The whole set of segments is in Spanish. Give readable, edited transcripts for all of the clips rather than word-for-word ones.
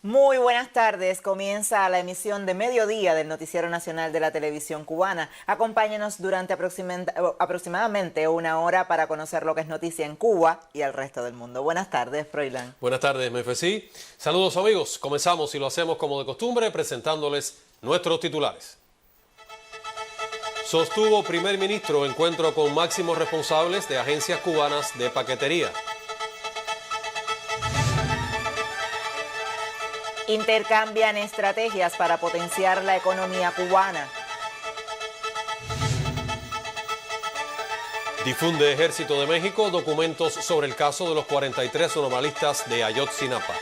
Muy buenas tardes. Comienza la emisión de mediodía del Noticiero Nacional de la Televisión Cubana. Acompáñenos durante aproximadamente una hora para conocer lo que es noticia en Cuba y el resto del mundo. Buenas tardes, Froilán. Buenas tardes, Mefesí. Saludos, amigos. Comenzamos y lo hacemos como de costumbre presentándoles nuestros titulares. Sostuvo primer ministro encuentro con máximos responsables de agencias cubanas de paquetería. Intercambian estrategias para potenciar la economía cubana. Difunde Ejército de México documentos sobre el caso de los 43 normalistas de Ayotzinapa.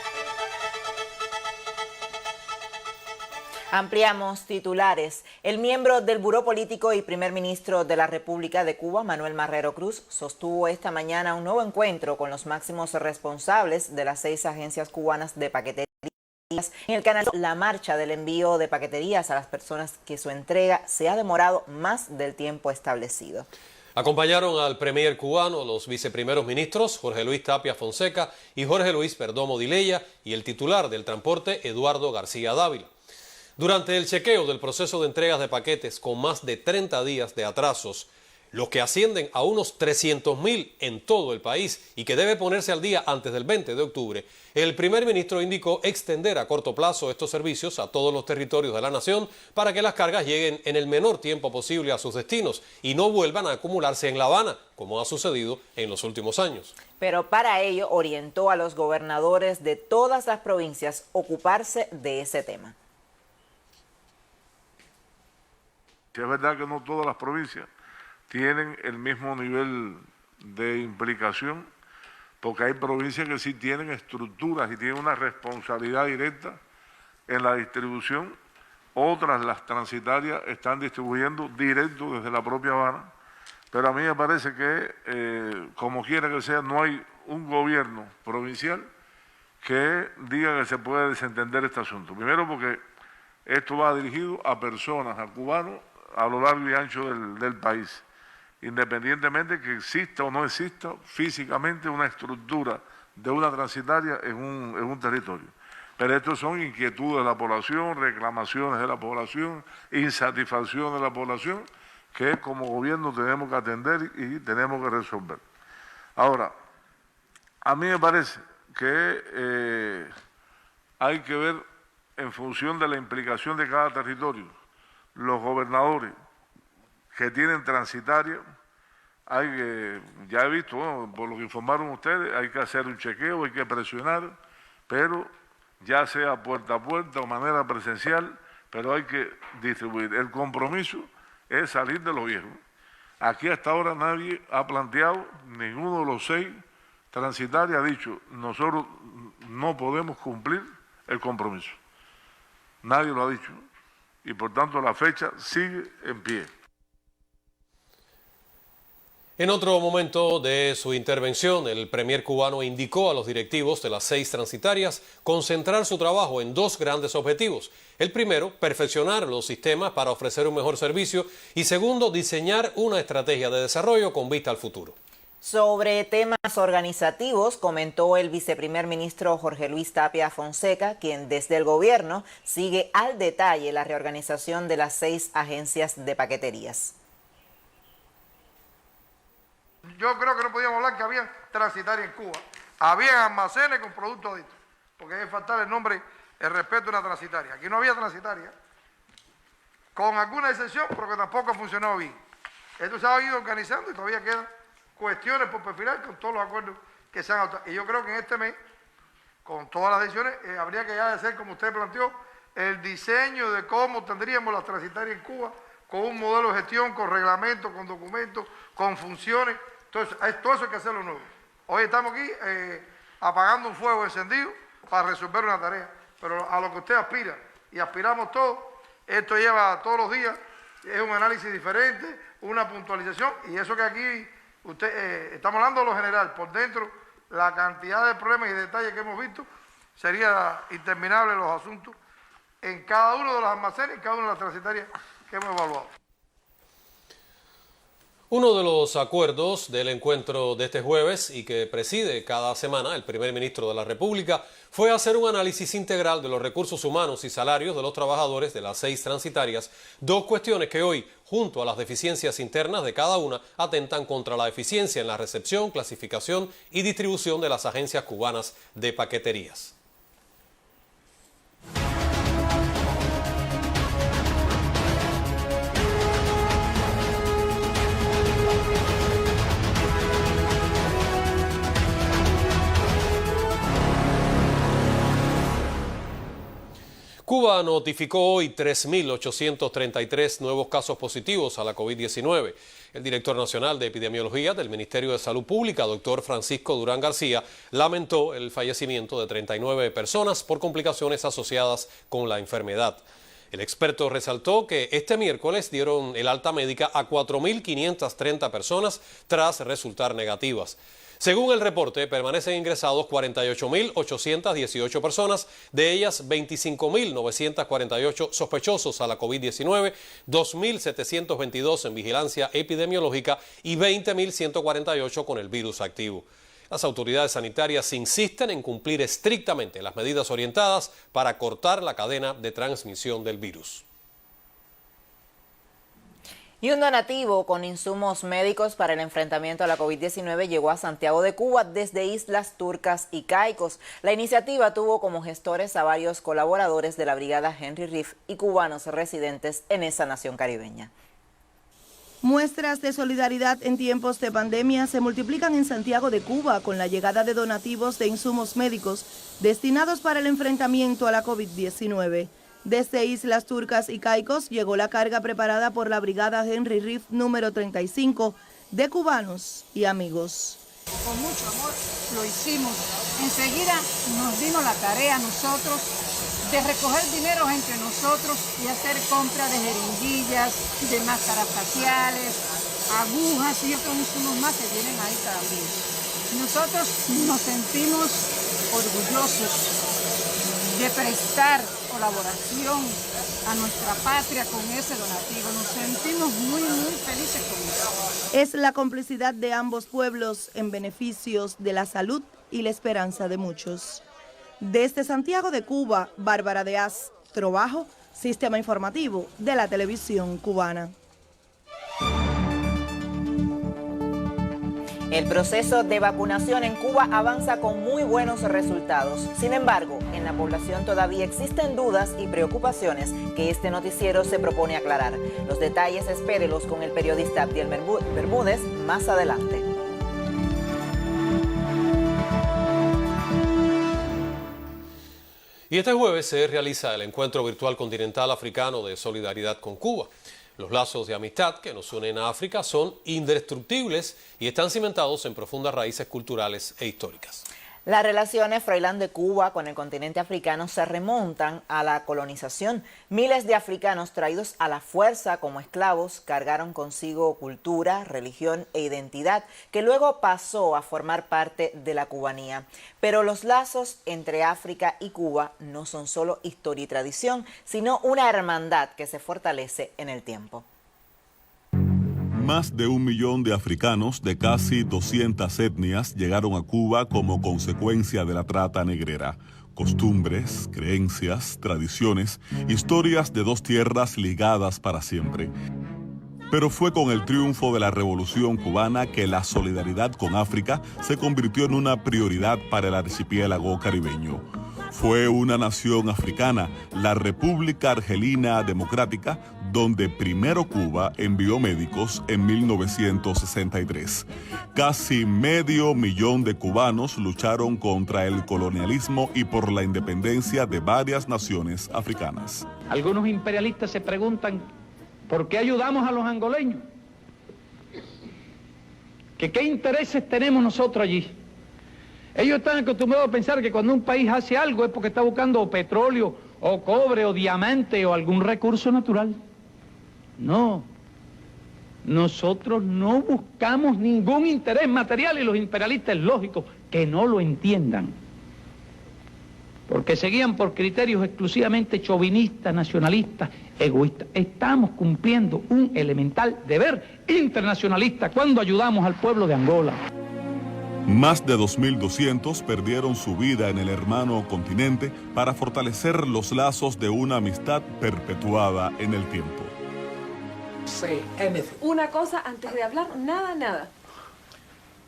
Ampliamos titulares. El miembro del Buró Político y primer ministro de la República de Cuba, Manuel Marrero Cruz, sostuvo esta mañana un nuevo encuentro con los máximos responsables de las 6 agencias cubanas de paquetería, en el que analizó la marcha del envío de paqueterías a las personas que su entrega se ha demorado más del tiempo establecido. Acompañaron al premier cubano los viceprimeros ministros Jorge Luis Tapia Fonseca y Jorge Luis Perdomo Dileya y el titular del transporte Eduardo García Dávila. Durante el chequeo del proceso de entregas de paquetes con más de 30 días de atrasos, los que ascienden a unos 300.000 en todo el país y que debe ponerse al día antes del 20 de octubre, el primer ministro indicó extender a corto plazo estos servicios a todos los territorios de la nación para que las cargas lleguen en el menor tiempo posible a sus destinos y no vuelvan a acumularse en La Habana, como ha sucedido en los últimos años. Pero para ello orientó a los gobernadores de todas las provincias ocuparse de ese tema. Es verdad que no todas las provincias tienen el mismo nivel de implicación, porque hay provincias que sí tienen estructuras y tienen una responsabilidad directa en la distribución. Otras, las transitarias, están distribuyendo directo desde la propia Habana. Pero a mí me parece que, como quiera que sea, no hay un gobierno provincial que diga que se puede desentender este asunto. Primero porque esto va dirigido a personas, a cubanos, a lo largo y ancho del país, independientemente que exista o no exista físicamente una estructura de una transitaria en un territorio. Pero estos son inquietudes de la población, reclamaciones de la población, insatisfacción de la población, que como gobierno tenemos que atender y tenemos que resolver. Ahora, a mí me parece que hay que ver en función de la implicación de cada territorio. Los gobernadores que tienen transitaria, ya he visto, bueno, por lo que informaron ustedes, hay que hacer un chequeo, hay que presionar, pero ya sea puerta a puerta o manera presencial, pero hay que distribuir. El compromiso es salir de lo viejo. Aquí hasta ahora nadie ha planteado, ninguno de los 6 transitarios ha dicho, nosotros no podemos cumplir el compromiso. Nadie lo ha dicho. Y por tanto la fecha sigue en pie. En otro momento de su intervención, el premier cubano indicó a los directivos de las 6 transitarias concentrar su trabajo en 2 grandes objetivos. El primero, perfeccionar los sistemas para ofrecer un mejor servicio y segundo, diseñar una estrategia de desarrollo con vista al futuro. Sobre temas organizativos, comentó el viceprimer ministro Jorge Luis Tapia Fonseca, quien desde el gobierno sigue al detalle la reorganización de las 6 agencias de paqueterías. Yo creo que no podíamos hablar que había transitaria en Cuba. Había almacenes con productos adictos, porque hay que faltar el nombre, el respeto de una transitaria. Aquí no había transitaria, con alguna excepción, pero que tampoco ha funcionado bien. Esto se ha ido organizando y todavía quedan cuestiones por perfilar con todos los acuerdos que se han adoptado. Y yo creo que en este mes, con todas las decisiones, habría que ya hacer, como usted planteó, el diseño de cómo tendríamos las transitarias en Cuba, con un modelo de gestión, con reglamentos, con documentos, con funciones. Entonces, todo eso hay que hacerlo nuevo. Hoy estamos aquí apagando un fuego encendido para resolver una tarea. Pero a lo que usted aspira, y aspiramos todos, esto lleva todos los días, es un análisis diferente, una puntualización, y eso que aquí estamos hablando de lo general, por dentro, la cantidad de problemas y detalles que hemos visto sería interminable los asuntos en cada uno de los almacenes, en cada una de las transitarias que hemos evaluado. Uno de los acuerdos del encuentro de este jueves y que preside cada semana el primer ministro de la República fue hacer un análisis integral de los recursos humanos y salarios de los trabajadores de las 6 transitarias, 2 cuestiones que hoy, junto a las deficiencias internas de cada una, atentan contra la eficiencia en la recepción, clasificación y distribución de las agencias cubanas de paqueterías. Cuba notificó hoy 3.833 nuevos casos positivos a la COVID-19. El director nacional de epidemiología del Ministerio de Salud Pública, doctor Francisco Durán García, lamentó el fallecimiento de 39 personas por complicaciones asociadas con la enfermedad. El experto resaltó que este miércoles dieron el alta médica a 4.530 personas tras resultar negativas. Según el reporte, permanecen ingresados 48.818 personas, de ellas 25.948 sospechosos a la COVID-19, 2.722 en vigilancia epidemiológica y 20.148 con el virus activo. Las autoridades sanitarias insisten en cumplir estrictamente las medidas orientadas para cortar la cadena de transmisión del virus. Y un donativo con insumos médicos para el enfrentamiento a la COVID-19 llegó a Santiago de Cuba desde Islas Turcas y Caicos. La iniciativa tuvo como gestores a varios colaboradores de la brigada Henry Reef y cubanos residentes en esa nación caribeña. Muestras de solidaridad en tiempos de pandemia se multiplican en Santiago de Cuba con la llegada de donativos de insumos médicos destinados para el enfrentamiento a la COVID-19. Desde Islas Turcas y Caicos llegó la carga preparada por la brigada Henry Reef número 35 de cubanos y amigos. Con mucho amor lo hicimos. Enseguida nos dimos la tarea nosotros de recoger dinero entre nosotros y hacer compra de jeringuillas, de máscaras faciales, agujas y otros insumos más que vienen ahí también. Nosotros nos sentimos orgullosos de prestar colaboración a nuestra patria con ese donativo. Nos sentimos muy felices con eso. Es la complicidad de ambos pueblos en beneficios de la salud y la esperanza de muchos. Desde Santiago de Cuba, Bárbara de Az, Trabajo, Sistema Informativo de la Televisión Cubana. El proceso de vacunación en Cuba avanza con muy buenos resultados. Sin embargo, en la población todavía existen dudas y preocupaciones que este noticiero se propone aclarar. Los detalles espérelos con el periodista Abdiel Bermúdez más adelante. Y este jueves se realiza el Encuentro Virtual Continental Africano de Solidaridad con Cuba. Los lazos de amistad que nos unen a África son indestructibles y están cimentados en profundas raíces culturales e históricas. Las relaciones Froilán de Cuba con el continente africano se remontan a la colonización. Miles de africanos traídos a la fuerza como esclavos cargaron consigo cultura, religión e identidad, que luego pasó a formar parte de la cubanía. Pero los lazos entre África y Cuba no son solo historia y tradición, sino una hermandad que se fortalece en el tiempo. Más de 1 millón de africanos de casi 200 etnias llegaron a Cuba como consecuencia de la trata negrera. Costumbres, creencias, tradiciones, historias de 2 tierras ligadas para siempre. Pero fue con el triunfo de la Revolución Cubana que la solidaridad con África se convirtió en una prioridad para el archipiélago caribeño. Fue una nación africana, la República Argelina Democrática, donde primero Cuba envió médicos en 1963. Casi 500,000 de cubanos lucharon contra el colonialismo y por la independencia de varias naciones africanas. Algunos imperialistas se preguntan ¿por qué ayudamos a los angoleños? ¿Qué intereses tenemos nosotros allí? Ellos están acostumbrados a pensar que cuando un país hace algo es porque está buscando o petróleo, o cobre, o diamante, o algún recurso natural. No. Nosotros no buscamos ningún interés material y los imperialistas es lógico que no lo entiendan. porque seguían por criterios exclusivamente chauvinistas, nacionalistas, egoístas. Estamos cumpliendo un elemental deber internacionalista cuando ayudamos al pueblo de Angola. Más de 2.200 perdieron su vida en el hermano continente para fortalecer los lazos de una amistad perpetuada en el tiempo. Say anything. Una cosa antes de hablar, nada.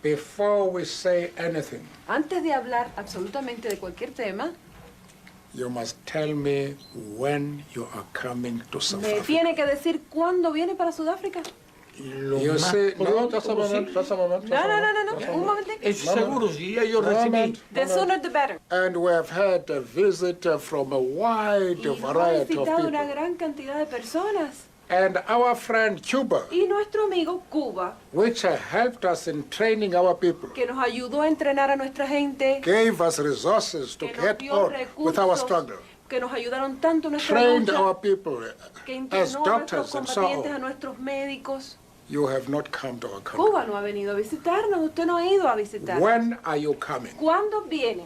Before we say anything, Antes de hablar absolutamente de cualquier tema, you must tell me when you are coming to South me Africa. tiene que decir cuándo viene para Sudáfrica. You say, no, just a moment. No, un momentito. Seguro, si yo recibí. The sooner the better. And we have had a visit from a wide Y nos ha variety of visitado una people. gran cantidad de personas. And our friend Cuba, Y nuestro amigo Cuba, which helped us in training our people, que nos ayudó a entrenar a nuestra gente, gave us resources to que nos get dio on with our recursos, struggle, que nos ayudaron tanto en nuestra trained lucha, our people que as entrenó a nuestros doctors and so combatientes, a on. nuestros médicos. You have not come to our country. Cuba no ha venido a visitarnos, usted no ha ido a visitarnos. When are you coming? ¿Cuándo viene?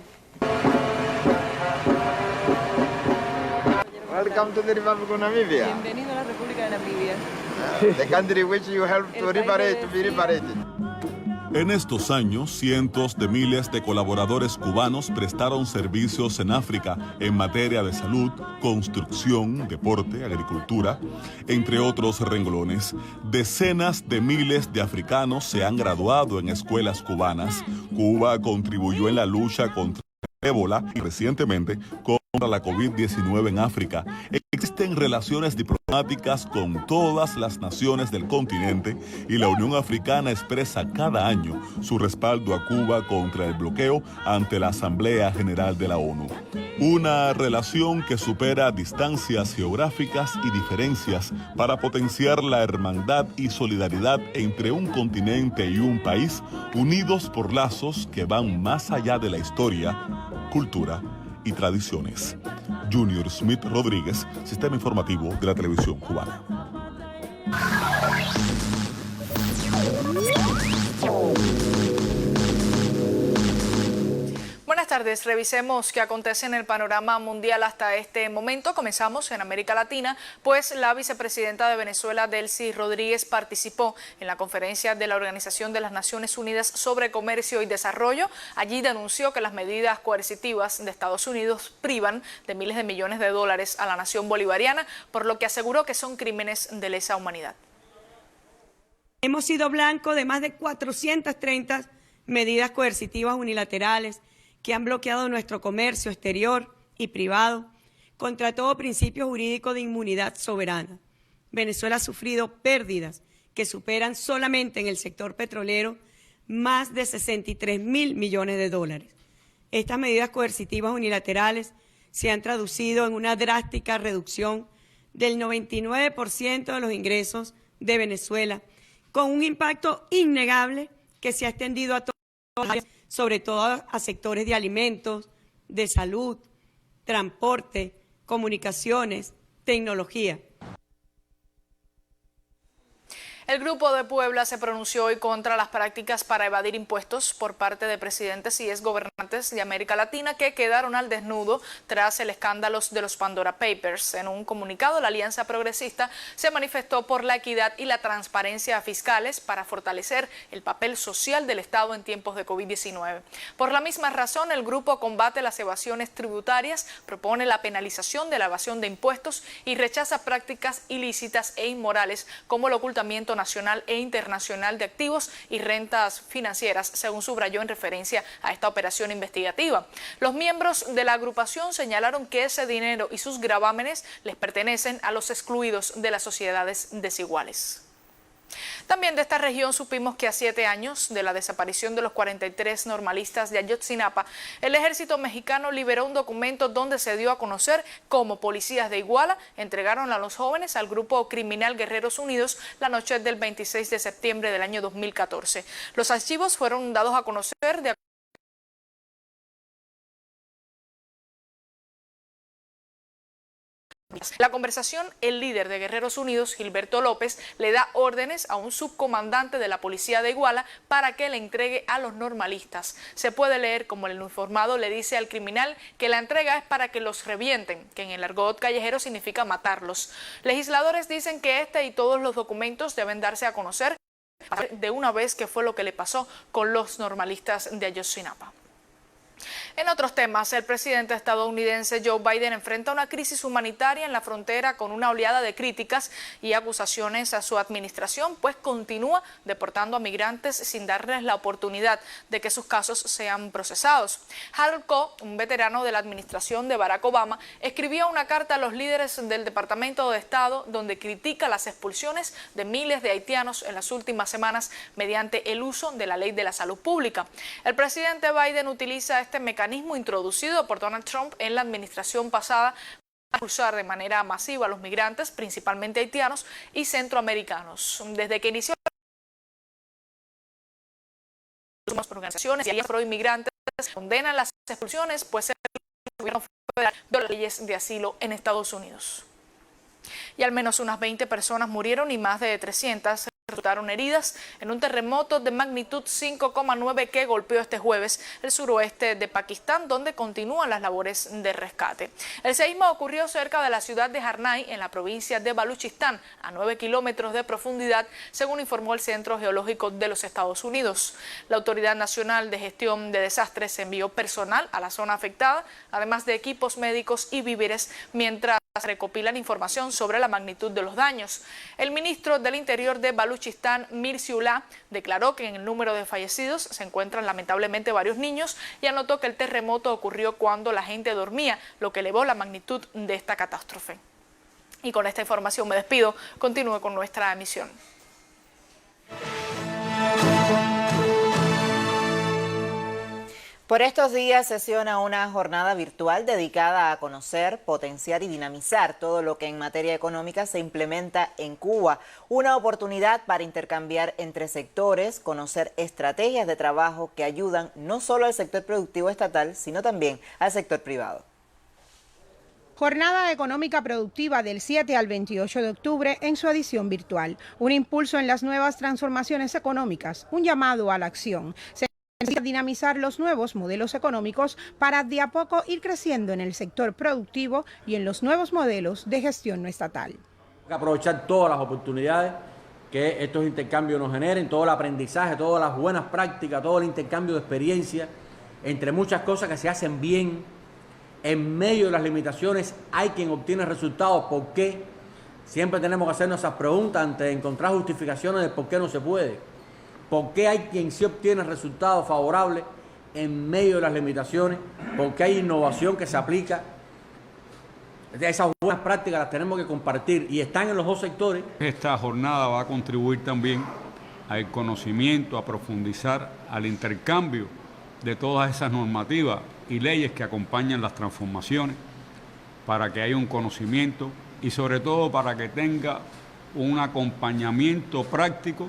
Welcome to the Republic of Namibia, Bienvenido a la República de Namibia. the country which you helped to liberate, to be liberated. En estos años, cientos de miles de colaboradores cubanos prestaron servicios en África en materia de salud, construcción, deporte, agricultura, entre otros renglones. Decenas de miles de africanos se han graduado en escuelas cubanas. Cuba contribuyó en la lucha contra el ébola y recientemente contra la COVID-19 en África. Existen relaciones diplomáticas con todas las naciones del continente y la Unión Africana expresa cada año su respaldo a Cuba contra el bloqueo ante la Asamblea General de la ONU. Una relación que supera distancias geográficas y diferencias para potenciar la hermandad y solidaridad entre un continente y un país, unidos por lazos que van más allá de la historia, cultura y tradiciones. Junior Smith Rodríguez, Sistema Informativo de la Televisión Cubana. Buenas tardes, revisemos qué acontece en el panorama mundial hasta este momento. Comenzamos en América Latina, pues la vicepresidenta de Venezuela, Delcy Rodríguez, participó en la conferencia de la Organización de las Naciones Unidas sobre Comercio y Desarrollo. Allí denunció que las medidas coercitivas de Estados Unidos privan de miles de millones de dólares a la nación bolivariana, por lo que aseguró que son crímenes de lesa humanidad. Hemos sido blanco de más de 430 medidas coercitivas unilaterales que han bloqueado nuestro comercio exterior y privado contra todo principio jurídico de inmunidad soberana. Venezuela ha sufrido pérdidas que superan solamente en el sector petrolero más de 63.000 millones de dólares. Estas medidas coercitivas unilaterales se han traducido en una drástica reducción del 99% de los ingresos de Venezuela, con un impacto innegable que se ha extendido a todas las áreas, sobre todo a sectores de alimentos, de salud, transporte, comunicaciones, tecnología. El Grupo de Puebla se pronunció hoy contra las prácticas para evadir impuestos por parte de presidentes y exgobernantes de América Latina que quedaron al desnudo tras el escándalo de los Pandora Papers. En un comunicado, la Alianza Progresista se manifestó por la equidad y la transparencia fiscales para fortalecer el papel social del Estado en tiempos de COVID-19. Por la misma razón, el grupo combate las evasiones tributarias, propone la penalización de la evasión de impuestos y rechaza prácticas ilícitas e inmorales como el ocultamiento nacional e internacional de activos y rentas financieras, según subrayó en referencia a esta operación investigativa. Los miembros de la agrupación señalaron que ese dinero y sus gravámenes les pertenecen a los excluidos de las sociedades desiguales. También de esta región supimos que a 7 años de la desaparición de los 43 normalistas de Ayotzinapa, el ejército mexicano liberó un documento donde se dio a conocer cómo policías de Iguala entregaron a los jóvenes al grupo criminal Guerreros Unidos la noche del 26 de septiembre del año 2014. Los archivos fueron dados a conocer de La conversación, el líder de Guerreros Unidos, Gilberto López, le da órdenes a un subcomandante de la policía de Iguala para que le entregue a los normalistas. Se puede leer como el uniformado le dice al criminal que la entrega es para que los revienten, que en el argot callejero significa matarlos. Legisladores dicen que este y todos los documentos deben darse a conocer de una vez qué fue lo que le pasó con los normalistas de Ayotzinapa. En otros temas, el presidente estadounidense Joe Biden enfrenta una crisis humanitaria en la frontera con una oleada de críticas y acusaciones a su administración, pues continúa deportando a migrantes sin darles la oportunidad de que sus casos sean procesados. Harold Koh, un veterano de la administración de Barack Obama, escribió una carta a los líderes del Departamento de Estado donde critica las expulsiones de miles de haitianos en las últimas semanas mediante el uso de la ley de la salud pública. El presidente Biden utiliza este mecanismo introducido por Donald Trump en la administración pasada para expulsar de manera masiva a los migrantes, principalmente haitianos y centroamericanos. Desde que inició las organizaciones y pro inmigrantes condenan las expulsiones, pues el gobierno federal de las leyes de asilo en Estados Unidos. Y al menos unas 20 personas murieron y más de 300 resultaron heridas en un terremoto de magnitud 5,9 que golpeó este jueves el suroeste de Pakistán, donde continúan las labores de rescate. El seísmo ocurrió cerca de la ciudad de Harnai, en la provincia de Baluchistán, a 9 kilómetros de profundidad, según informó el Centro Geológico de los Estados Unidos. La Autoridad Nacional de Gestión de Desastres envió personal a la zona afectada, además de equipos médicos y víveres, mientras recopilan información sobre la magnitud de los daños. El ministro del Interior de Baluchistán, Mir Siullah, declaró que en el número de fallecidos se encuentran lamentablemente varios niños y anotó que el terremoto ocurrió cuando la gente dormía, lo que elevó la magnitud de esta catástrofe. Y con esta información me despido. Continúe con nuestra emisión. Por estos días sesiona una jornada virtual dedicada a conocer, potenciar y dinamizar todo lo que en materia económica se implementa en Cuba. Una oportunidad para intercambiar entre sectores, conocer estrategias de trabajo que ayudan no solo al sector productivo estatal, sino también al sector privado. Jornada Económica Productiva del 7 al 28 de octubre en su edición virtual. Un impulso en las nuevas transformaciones económicas, un llamado a la acción. Se necesita dinamizar los nuevos modelos económicos para de a poco ir creciendo en el sector productivo y en los nuevos modelos de gestión no estatal. Hay que aprovechar todas las oportunidades que estos intercambios nos generen, todo el aprendizaje, todas las buenas prácticas, todo el intercambio de experiencia, entre muchas cosas que se hacen bien. En medio de las limitaciones hay quien obtiene resultados. ¿Por qué? Siempre tenemos que hacernos esas preguntas antes de encontrar justificaciones de por qué no se puede. ¿Por qué hay quien sí obtiene resultados favorables en medio de las limitaciones? ¿Por qué hay innovación que se aplica? Esas buenas prácticas las tenemos que compartir y están en los dos sectores. Esta jornada va a contribuir también al conocimiento, a profundizar, al intercambio de todas esas normativas y leyes que acompañan las transformaciones, para que haya un conocimiento y sobre todo para que tenga un acompañamiento práctico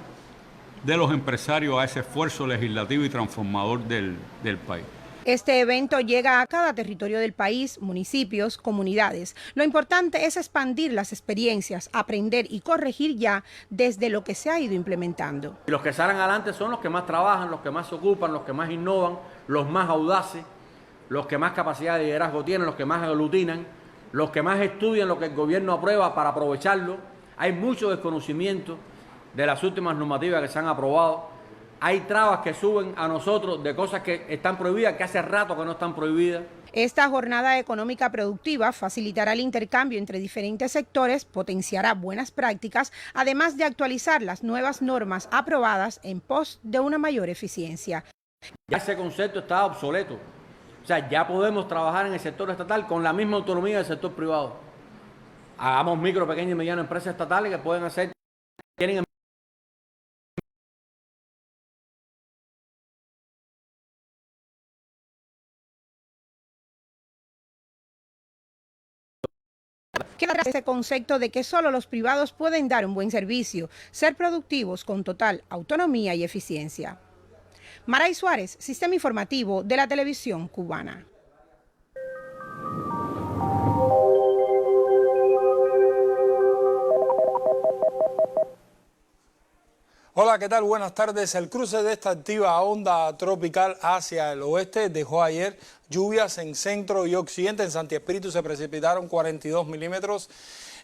de los empresarios a ese esfuerzo legislativo y transformador del país. Este evento llega a cada territorio del país, municipios, comunidades. Lo importante es expandir las experiencias, aprender y corregir ya desde lo que se ha ido implementando. Y los que salen adelante son los que más trabajan, los que más se ocupan, los que más innovan, los más audaces, los que más capacidad de liderazgo tienen, los que más aglutinan, los que más estudian lo que el gobierno aprueba para aprovecharlo. Hay mucho desconocimiento de las últimas normativas que se han aprobado. Hay trabas que suben a nosotros de cosas que están prohibidas, que hace rato que no están prohibidas. Esta jornada económica productiva facilitará el intercambio entre diferentes sectores, potenciará buenas prácticas, además de actualizar las nuevas normas aprobadas en pos de una mayor eficiencia. Ya ese concepto está obsoleto. O sea, ya podemos trabajar en el sector estatal con la misma autonomía del sector privado. Hagamos micro, pequeñas y medianas empresas estatales que pueden hacer, tienen Queda atrás ese concepto de que solo los privados pueden dar un buen servicio, ser productivos con total autonomía y eficiencia. Maray Suárez, Sistema Informativo de la Televisión Cubana. Hola, ¿qué tal? Buenas tardes. El cruce de esta activa onda tropical hacia el oeste dejó ayer lluvias en centro y occidente. En Santi Espíritu se precipitaron 42 milímetros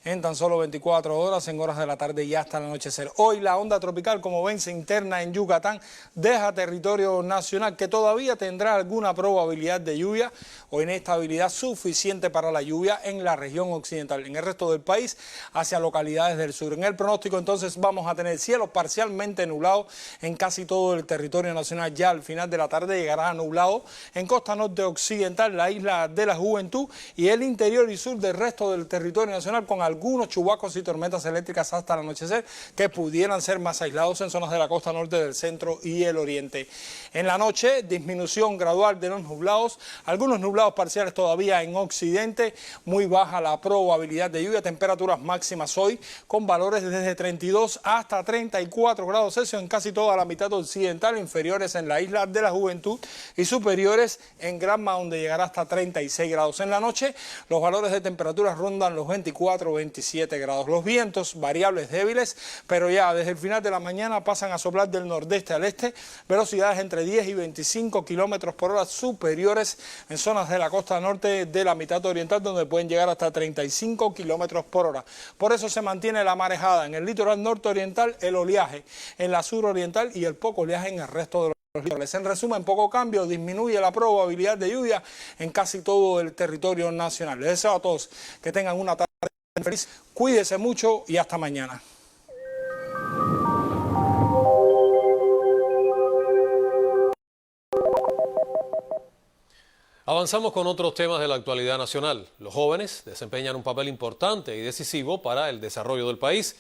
en tan solo 24 horas, en horas de la tarde y hasta el anochecer. Hoy la onda tropical, como ven, se interna en Yucatán, deja territorio nacional que todavía tendrá alguna probabilidad de lluvia o inestabilidad suficiente para la lluvia en la región occidental. En el resto del país, hacia localidades del sur. En el pronóstico, entonces, vamos a tener cielo parcialmente nublado en casi todo el territorio nacional. Ya al final de la tarde llegará nublado en costa norte occidental, la isla de la Juventud y el interior y sur del resto del territorio nacional, con algunos chubascos y tormentas eléctricas hasta el anochecer que pudieran ser más aislados en zonas de la costa norte, del centro y el oriente. En la noche, disminución gradual de los nublados, algunos nublados parciales todavía en occidente, muy baja la probabilidad de lluvia, temperaturas máximas hoy con valores desde 32 hasta 34 grados Celsius en casi toda la mitad occidental, inferiores en la isla de la Juventud y superiores en Granma, donde llegará hasta 36 grados. En la noche, los valores de temperatura rondan los 24 27 grados. Los vientos variables débiles, pero ya desde el final de la mañana pasan a soplar del nordeste al este, velocidades entre 10 y 25 kilómetros por hora superiores en zonas de la costa norte de la mitad oriental, donde pueden llegar hasta 35 kilómetros por hora. Por eso se mantiene la marejada en el litoral norte-oriental, el oleaje en la suroriental y el poco oleaje en el resto de los litorales. En resumen, poco cambio, disminuye la probabilidad de lluvia en casi todo el territorio nacional. Les deseo a todos que tengan una tarde feliz, cuídese mucho y hasta mañana. Avanzamos con otros temas de la actualidad nacional. Los jóvenes desempeñan un papel importante y decisivo para el desarrollo del país.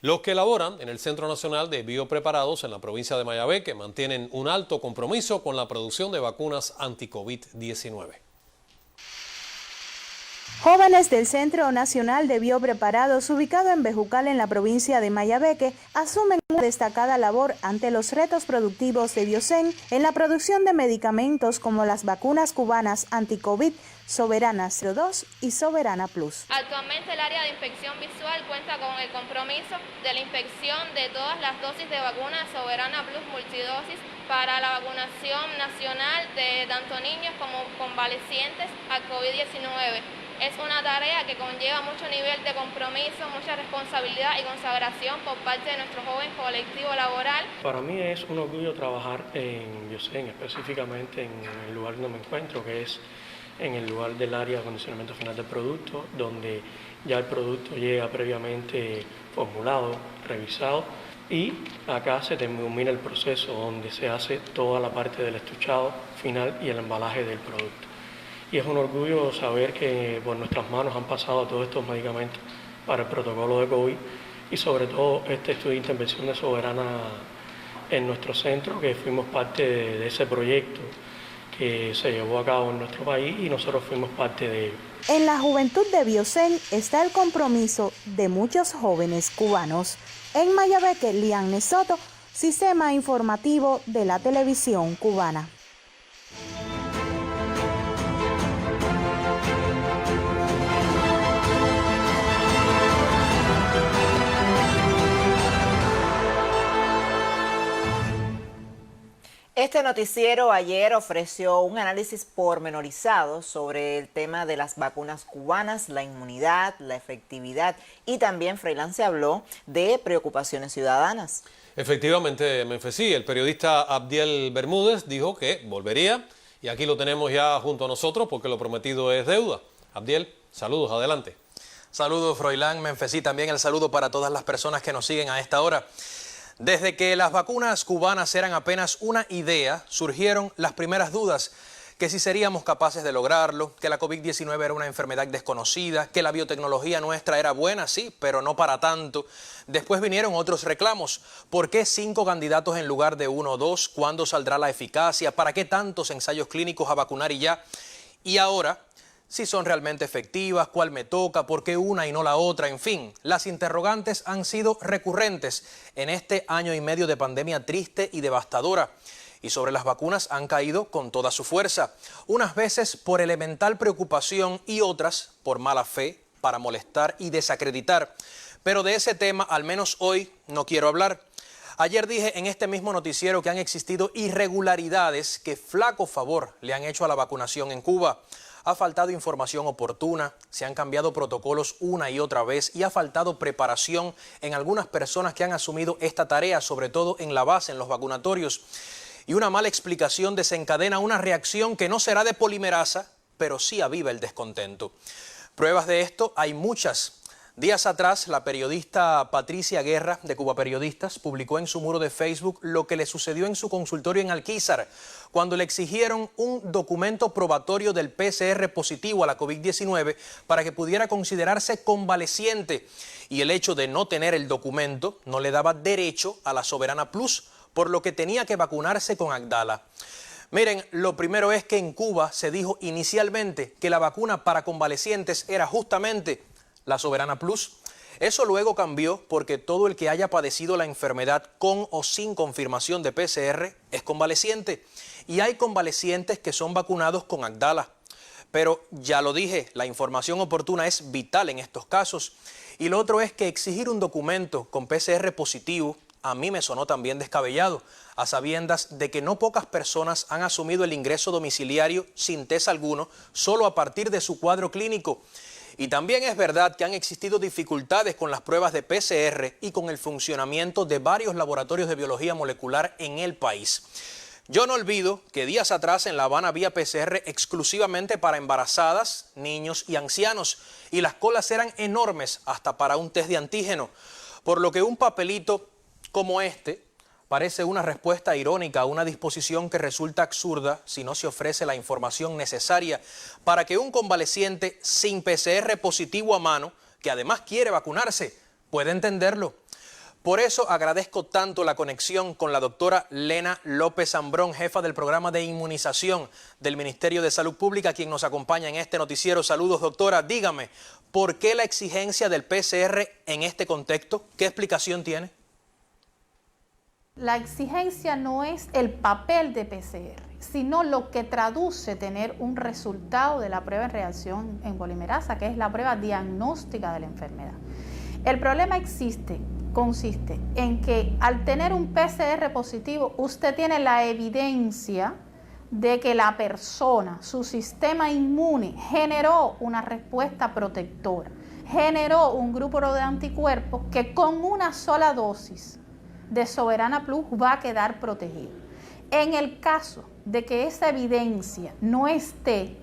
Los que laboran en el Centro Nacional de Biopreparados en la provincia de Mayabeque mantienen un alto compromiso con la producción de vacunas anti-COVID-19. Jóvenes del Centro Nacional de Biopreparados, ubicado en Bejucal, en la provincia de Mayabeque, asumen una destacada labor ante los retos productivos de Biosen en la producción de medicamentos como las vacunas cubanas anti-COVID, Soberana 02 y Soberana Plus. Actualmente el área de inspección visual cuenta con el compromiso de la inspección de todas las dosis de vacuna Soberana Plus multidosis para la vacunación nacional de tanto niños como convalecientes al COVID-19. Es una tarea que conlleva mucho nivel de compromiso, mucha responsabilidad y consagración por parte de nuestro joven colectivo laboral. Para mí es un orgullo trabajar en Biosen, específicamente en el lugar donde me encuentro, que es en el lugar del área de acondicionamiento final del producto, donde ya el producto llega previamente formulado, revisado, y acá se termina el proceso donde se hace toda la parte del estuchado final y el embalaje del producto. Y es un orgullo saber que por nuestras manos han pasado todos estos medicamentos para el protocolo de COVID y sobre todo este estudio de intervención de Soberana en nuestro centro, que fuimos parte de ese proyecto que se llevó a cabo en nuestro país y nosotros fuimos parte de ello. En la juventud de Biosen está el compromiso de muchos jóvenes cubanos. En Mayabeque, Lianne Soto, Sistema Informativo de la Televisión Cubana. Este noticiero ayer ofreció un análisis pormenorizado sobre el tema de las vacunas cubanas, la inmunidad, la efectividad y también Froilán se habló de preocupaciones ciudadanas. Efectivamente, Menfesí, el periodista Abdiel Bermúdez dijo que volvería y aquí lo tenemos ya junto a nosotros porque lo prometido es deuda. Abdiel, saludos, adelante. Saludos, Froilán, Menfesí, también el saludo para todas las personas que nos siguen a esta hora. Desde que las vacunas cubanas eran apenas una idea, surgieron las primeras dudas, que si seríamos capaces de lograrlo, que la COVID-19 era una enfermedad desconocida, que la biotecnología nuestra era buena, sí, pero no para tanto. Después vinieron otros reclamos. ¿Por qué 5 candidatos en lugar de 1 o 2? ¿Cuándo saldrá la eficacia? ¿Para qué tantos ensayos clínicos a vacunar y ya? Y ahora, si son realmente efectivas, cuál me toca, por qué una y no la otra, en fin. Las interrogantes han sido recurrentes en este año y medio de pandemia triste y devastadora. Y sobre las vacunas han caído con toda su fuerza. Unas veces por elemental preocupación y otras por mala fe, para molestar y desacreditar. Pero de ese tema, al menos hoy, no quiero hablar. Ayer dije en este mismo noticiero que han existido irregularidades que flaco favor le han hecho a la vacunación en Cuba. Ha faltado información oportuna, se han cambiado protocolos una y otra vez y ha faltado preparación en algunas personas que han asumido esta tarea, sobre todo en la base, en los vacunatorios. Y una mala explicación desencadena una reacción que no será de polimerasa, pero sí aviva el descontento. Pruebas de esto hay muchas. Días atrás, la periodista Patricia Guerra, de Cuba Periodistas, publicó en su muro de Facebook lo que le sucedió en su consultorio en Alquizar, cuando le exigieron un documento probatorio del PCR positivo a la COVID-19 para que pudiera considerarse convaleciente. Y el hecho de no tener el documento no le daba derecho a la Soberana Plus, por lo que tenía que vacunarse con Abdala. Miren, lo primero es que en Cuba se dijo inicialmente que la vacuna para convalecientes era justamente la Soberana Plus. Eso luego cambió porque todo el que haya padecido la enfermedad con o sin confirmación de PCR es convaleciente. Y hay convalecientes que son vacunados con Abdala. Pero ya lo dije, la información oportuna es vital en estos casos. Y lo otro es que exigir un documento con PCR positivo a mí me sonó también descabellado, a sabiendas de que no pocas personas han asumido el ingreso domiciliario sin test alguno, solo a partir de su cuadro clínico. Y también es verdad que han existido dificultades con las pruebas de PCR y con el funcionamiento de varios laboratorios de biología molecular en el país. Yo no olvido que días atrás en La Habana había PCR exclusivamente para embarazadas, niños y ancianos, y las colas eran enormes hasta para un test de antígeno, por lo que un papelito como este parece una respuesta irónica a una disposición que resulta absurda si no se ofrece la información necesaria para que un convaleciente sin PCR positivo a mano, que además quiere vacunarse, pueda entenderlo. Por eso agradezco tanto la conexión con la doctora Lena López Ambrón, jefa del programa de inmunización del Ministerio de Salud Pública, quien nos acompaña en este noticiero. Saludos, doctora. Dígame, ¿por qué la exigencia del PCR en este contexto? ¿Qué explicación tiene? La exigencia no es el papel de PCR, sino lo que traduce tener un resultado de la prueba en reacción en polimerasa, que es la prueba diagnóstica de la enfermedad. El problema consiste en que al tener un PCR positivo, usted tiene la evidencia de que la persona, su sistema inmune, generó una respuesta protectora, generó un grupo de anticuerpos que con una sola dosis de Soberana Plus va a quedar protegido. En el caso de que esa evidencia no esté,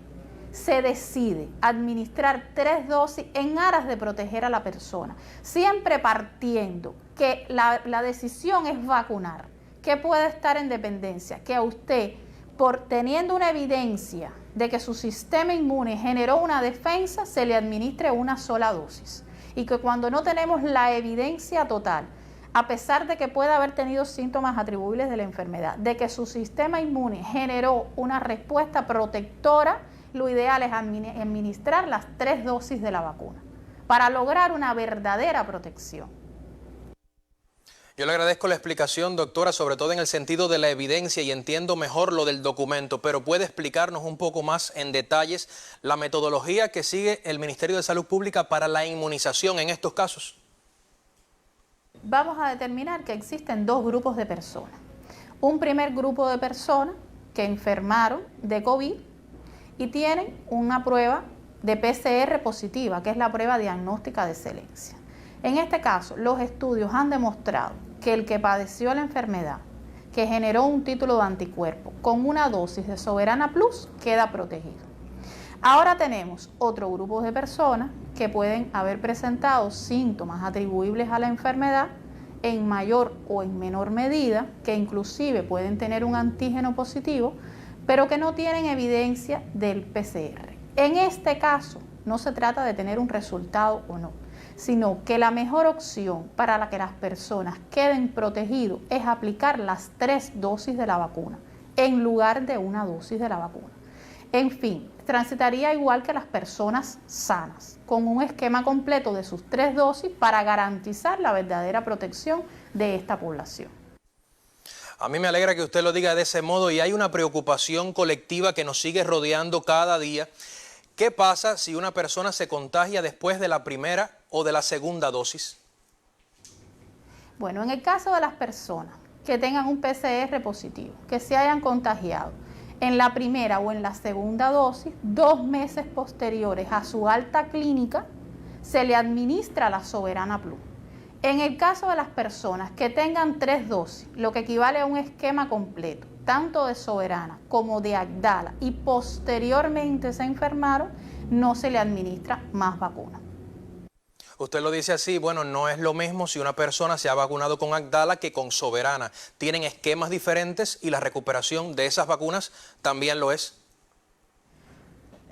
se decide administrar 3 dosis en aras de proteger a la persona, siempre partiendo que la decisión es vacunar, que puede estar en dependencia, que a usted, por teniendo una evidencia de que su sistema inmune generó una defensa, se le administre una sola dosis. Y que cuando no tenemos la evidencia total, a pesar de que pueda haber tenido síntomas atribuibles de la enfermedad, de que su sistema inmune generó una respuesta protectora, lo ideal es administrar las 3 dosis de la vacuna para lograr una verdadera protección. Yo le agradezco la explicación, doctora, sobre todo en el sentido de la evidencia, y entiendo mejor lo del documento, pero ¿puede explicarnos un poco más en detalles la metodología que sigue el Ministerio de Salud Pública para la inmunización en estos casos? Vamos a determinar que existen 2 grupos de personas. Un primer grupo de personas que enfermaron de COVID y tienen una prueba de PCR positiva, que es la prueba diagnóstica de excelencia. En este caso, los estudios han demostrado que el que padeció la enfermedad, que generó un título de anticuerpo con una dosis de Soberana Plus, queda protegido. Ahora tenemos otro grupo de personas que pueden haber presentado síntomas atribuibles a la enfermedad en mayor o en menor medida, que inclusive pueden tener un antígeno positivo, pero que no tienen evidencia del PCR. En este caso, no se trata de tener un resultado o no, sino que la mejor opción para que las personas queden protegidas es aplicar las 3 dosis de la vacuna en lugar de una dosis de la vacuna. En fin, transitaría igual que las personas sanas, con un esquema completo de sus 3 dosis para garantizar la verdadera protección de esta población. A mí me alegra que usted lo diga de ese modo, y hay una preocupación colectiva que nos sigue rodeando cada día. ¿Qué pasa si una persona se contagia después de la primera o de la segunda dosis? Bueno, en el caso de las personas que tengan un PCR positivo, que se hayan contagiado en la primera o en la segunda dosis, 2 meses posteriores a su alta clínica, se le administra la Soberana Plus. En el caso de las personas que tengan 3 dosis, lo que equivale a un esquema completo, tanto de Soberana como de Agdala, y posteriormente se enfermaron, no se le administra más vacuna. Usted lo dice así, bueno, no es lo mismo si una persona se ha vacunado con Agdala que con Soberana. Tienen esquemas diferentes y la recuperación de esas vacunas también lo es.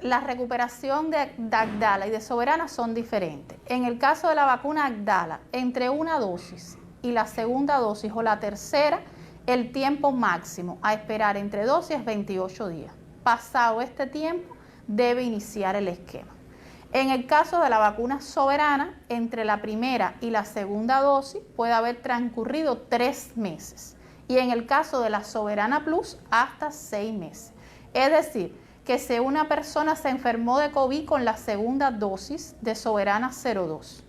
La recuperación de Agdala y de Soberana son diferentes. En el caso de la vacuna Agdala, entre una dosis y la segunda dosis o la tercera, el tiempo máximo a esperar entre dosis es 28 días. Pasado este tiempo, debe iniciar el esquema. En el caso de la vacuna Soberana, entre la primera y la segunda dosis puede haber transcurrido 3 meses. Y en el caso de la Soberana Plus, hasta 6 meses. Es decir, que si una persona se enfermó de COVID con la segunda dosis de Soberana 02,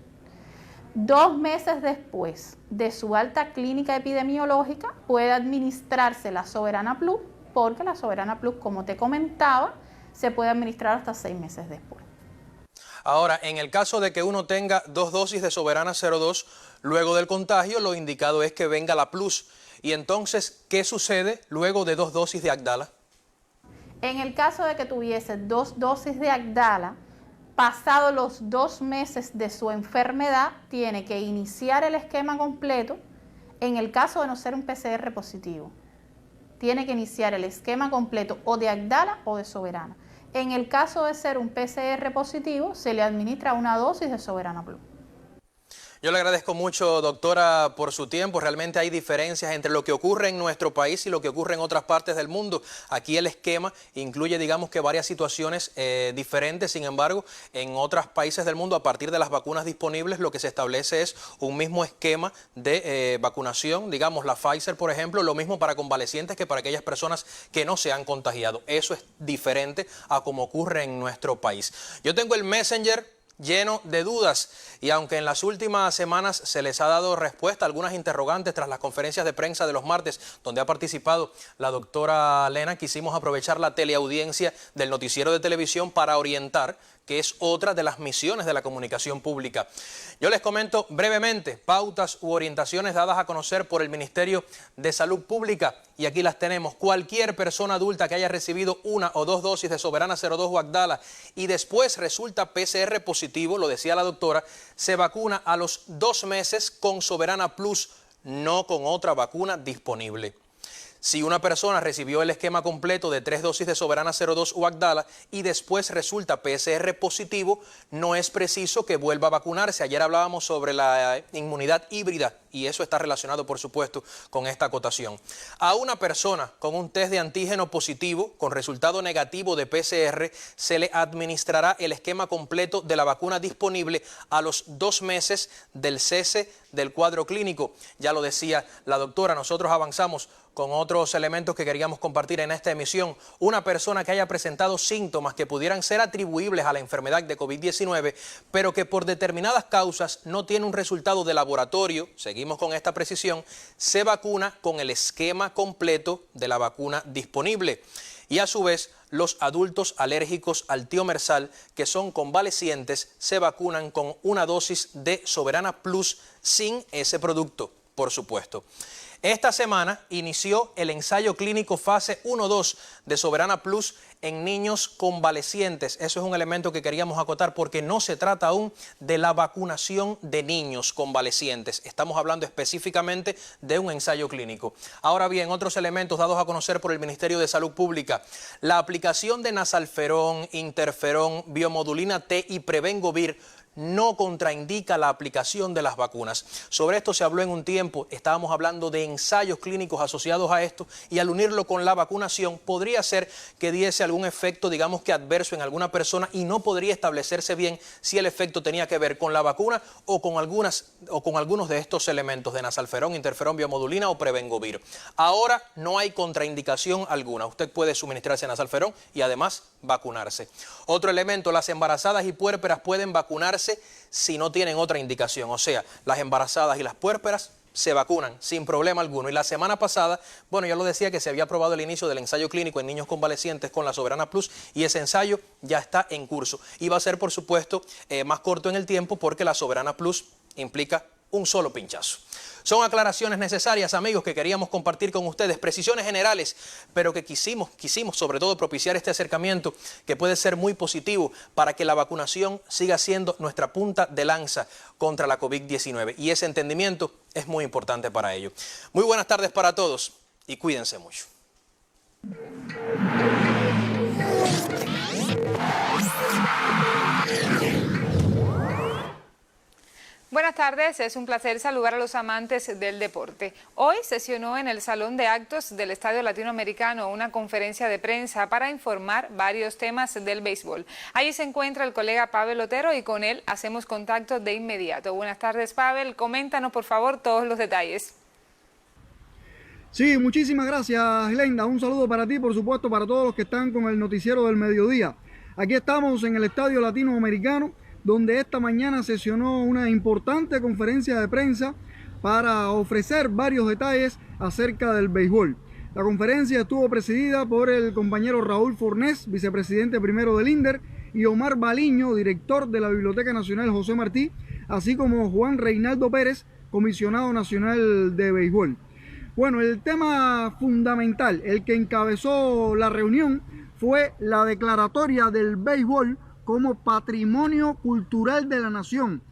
2 meses después de su alta clínica epidemiológica puede administrarse la Soberana Plus, porque la Soberana Plus, como te comentaba, se puede administrar hasta 6 meses después. Ahora, en el caso de que uno tenga 2 dosis de Soberana 02, luego del contagio, lo indicado es que venga la Plus. Y entonces, ¿qué sucede luego de 2 dosis de Agdala? En el caso de que tuviese 2 dosis de Agdala, pasado los 2 meses de su enfermedad, tiene que iniciar el esquema completo. En el caso de no ser un PCR positivo, tiene que iniciar el esquema completo o de Agdala o de Soberana. En el caso de ser un PCR positivo, se le administra una dosis de Soberana Plus. Yo le agradezco mucho, doctora, por su tiempo. Realmente hay diferencias entre lo que ocurre en nuestro país y lo que ocurre en otras partes del mundo. Aquí el esquema incluye, digamos que varias situaciones diferentes. Sin embargo, en otros países del mundo, a partir de las vacunas disponibles, lo que se establece es un mismo esquema de vacunación. Digamos, la Pfizer, por ejemplo, lo mismo para convalecientes que para aquellas personas que no se han contagiado. Eso es diferente a como ocurre en nuestro país. Yo tengo el Messenger lleno de dudas, y aunque en las últimas semanas se les ha dado respuesta a algunas interrogantes tras las conferencias de prensa de los martes, donde ha participado la doctora Lena, quisimos aprovechar la teleaudiencia del noticiero de televisión para orientar, que es otra de las misiones de la comunicación pública. Yo les comento brevemente pautas u orientaciones dadas a conocer por el Ministerio de Salud Pública, y aquí las tenemos. Cualquier persona adulta que haya recibido 1 o 2 dosis de Soberana 02 o Agdala y después resulta PCR positivo, lo decía la doctora, se vacuna a los 2 meses con Soberana Plus, no con otra vacuna disponible. Si una persona recibió el esquema completo de 3 dosis de Soberana 02 o Agdala y después resulta PCR positivo, no es preciso que vuelva a vacunarse. Ayer hablábamos sobre la inmunidad híbrida y eso está relacionado, por supuesto, con esta acotación. A una persona con un test de antígeno positivo con resultado negativo de PCR se le administrará el esquema completo de la vacuna disponible a los 2 meses del cese del cuadro clínico. Ya lo decía la doctora, nosotros avanzamos con otros elementos que queríamos compartir en esta emisión. Una persona que haya presentado síntomas que pudieran ser atribuibles a la enfermedad de COVID-19, pero que por determinadas causas no tiene un resultado de laboratorio, seguimos con esta precisión, se vacuna con el esquema completo de la vacuna disponible. Y a su vez, los adultos alérgicos al tiomersal que son convalecientes se vacunan con una dosis de Soberana Plus sin ese producto, por supuesto. Esta semana inició el ensayo clínico fase 1-2 de Soberana Plus en niños convalecientes. Eso es un elemento que queríamos acotar porque no se trata aún de la vacunación de niños convalecientes. Estamos hablando específicamente de un ensayo clínico. Ahora bien, otros elementos dados a conocer por el Ministerio de Salud Pública. La aplicación de nasalferón, interferón, biomodulina T y Prevengovir no contraindica la aplicación de las vacunas. Sobre esto se habló en un tiempo, estábamos hablando de ensayos clínicos asociados a esto y al unirlo con la vacunación podría ser que diese algún efecto, digamos que adverso en alguna persona y no podría establecerse bien si el efecto tenía que ver con la vacuna o con algunos de estos elementos de nasalferón, interferón, biomodulina o Prevengovir. Ahora no hay contraindicación alguna. Usted puede suministrarse nasalferón y además vacunarse. Otro elemento, las embarazadas y puérperas pueden vacunarse si no tienen otra indicación. O sea, las embarazadas y las puérperas se vacunan sin problema alguno. Y la semana pasada, bueno, ya lo decía que se había aprobado el inicio del ensayo clínico en niños convalecientes con la Soberana Plus y ese ensayo ya está en curso. Y va a ser, por supuesto, más corto en el tiempo porque la Soberana Plus implica un solo pinchazo. Son aclaraciones necesarias, amigos, que queríamos compartir con ustedes, precisiones generales, pero que quisimos sobre todo propiciar este acercamiento que puede ser muy positivo para que la vacunación siga siendo nuestra punta de lanza contra la COVID-19 y ese entendimiento es muy importante para ello. Muy buenas tardes para todos y cuídense mucho. Buenas tardes, es un placer saludar a los amantes del deporte. Hoy sesionó en el Salón de Actos del Estadio Latinoamericano una conferencia de prensa para informar varios temas del béisbol. Allí se encuentra el colega Pavel Otero y con él hacemos contacto de inmediato. Buenas tardes, Pavel, coméntanos por favor todos los detalles. Sí, muchísimas gracias, Glenda. Un saludo para ti, por supuesto, para todos los que están con el noticiero del mediodía. Aquí estamos en el Estadio Latinoamericano, donde esta mañana sesionó una importante conferencia de prensa para ofrecer varios detalles acerca del béisbol. La conferencia estuvo presidida por el compañero Raúl Fornés, vicepresidente primero del INDER, y Omar Baliño, director de la Biblioteca Nacional José Martí, así como Juan Reinaldo Pérez, comisionado nacional de béisbol. Bueno, el tema fundamental, el que encabezó la reunión, fue la declaratoria del béisbol como patrimonio cultural de la nación.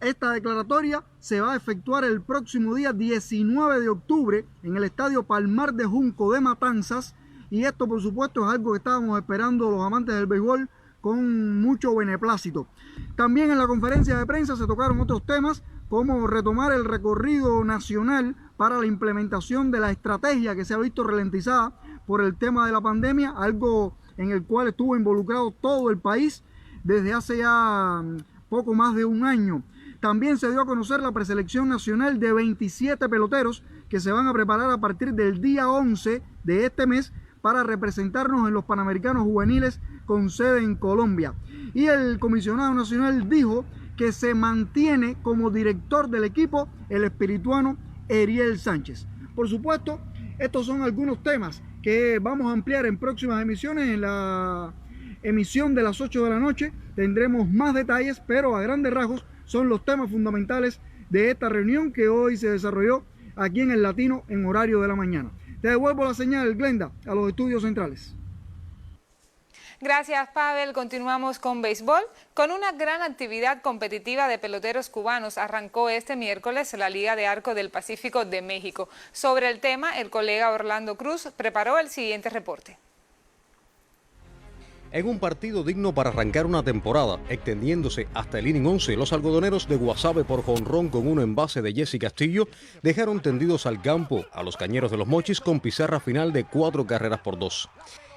Esta declaratoria se va a efectuar el próximo día 19 de octubre en el Estadio Palmar de Junco de Matanzas y esto por supuesto es algo que estábamos esperando los amantes del béisbol con mucho beneplácito. También en la conferencia de prensa se tocaron otros temas como retomar el recorrido nacional para la implementación de la estrategia que se ha visto ralentizada por el tema de la pandemia, algo en el cual estuvo involucrado todo el país desde hace ya poco más de un año. También se dio a conocer la preselección nacional de 27 peloteros que se van a preparar a partir del día 11 de este mes para representarnos en los Panamericanos Juveniles con sede en Colombia. Y el comisionado nacional dijo que se mantiene como director del equipo el espirituano Eriel Sánchez. Por supuesto, estos son algunos temas que vamos a ampliar en próximas emisiones. En la emisión de las 8 de la noche tendremos más detalles, pero a grandes rasgos son los temas fundamentales de esta reunión que hoy se desarrolló aquí en el Latino en horario de la mañana. Te devuelvo la señal, Glenda, a los estudios centrales. Gracias, Pavel. Continuamos con béisbol. Con una gran actividad competitiva de peloteros cubanos arrancó este miércoles la Liga de Arco del Pacífico de México. Sobre el tema, el colega Orlando Cruz preparó el siguiente reporte. En un partido digno para arrancar una temporada, extendiéndose hasta el inning 11, los algodoneros de Guasave por jonrón con uno en base de Jesse Castillo dejaron tendidos al campo a los Cañeros de los Mochis con pizarra final de 4-2.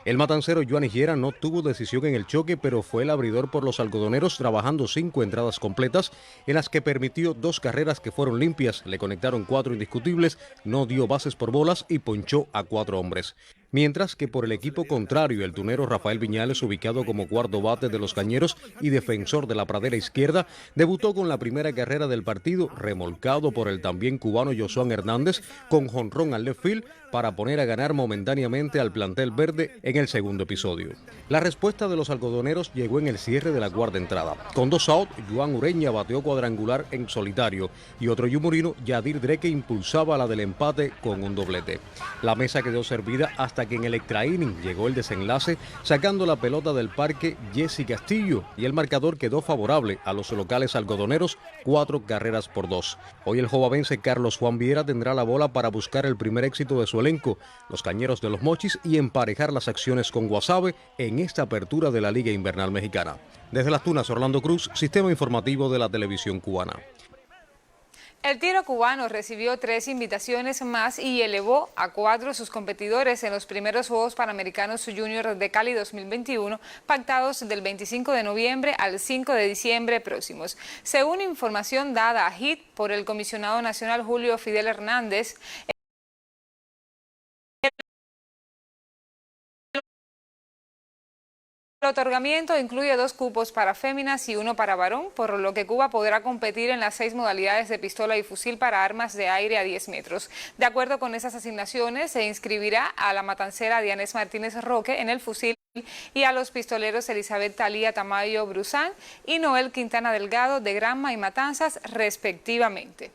El matancero Joan Higuera no tuvo decisión en el choque, pero fue el abridor por los algodoneros trabajando 5 entradas completas en las que permitió 2 carreras que fueron limpias, le conectaron 4 indiscutibles, no dio bases por bolas y ponchó a 4 hombres. Mientras que por el equipo contrario, el tunero Rafael Viñales, ubicado como cuarto bate de los Cañeros y defensor de la pradera izquierda, debutó con la primera carrera del partido, remolcado por el también cubano Josuán Hernández, con jonrón al left field para poner a ganar momentáneamente al plantel verde en el segundo episodio. La respuesta de los algodoneros llegó en el cierre de la cuarta entrada. Con 2 out, Joan Ureña bateó cuadrangular en solitario y otro yumurino, Yadir Dreque, impulsaba la del empate con un doblete. La mesa quedó servida hasta que en el extra inning llegó el desenlace, sacando la pelota del parque Jesse Castillo y el marcador quedó favorable a los locales algodoneros, 4-2. Hoy el jovavense Carlos Juan Viera tendrá la bola para buscar el primer éxito de su elenco, los Cañeros de los Mochis, y emparejar las acciones con Guasave en esta apertura de la Liga Invernal Mexicana. Desde Las Tunas, Orlando Cruz, Sistema Informativo de la Televisión Cubana. El tiro cubano recibió 3 invitaciones más y elevó a 4 sus competidores en los primeros Juegos Panamericanos Junior de Cali 2021, pactados del 25 de noviembre al 5 de diciembre próximos. Según información dada a HIT por el comisionado nacional Julio Fidel Hernández, El otorgamiento incluye 2 cupos para féminas y 1 para varón, por lo que Cuba podrá competir en las 6 modalidades de pistola y fusil para armas de aire a 10 metros. De acuerdo con esas asignaciones, se inscribirá a la matancera Dianés Martínez Roque en el fusil y a los pistoleros Elizabeth Talía Tamayo Brusán y Noel Quintana Delgado de Granma y Matanzas, respectivamente.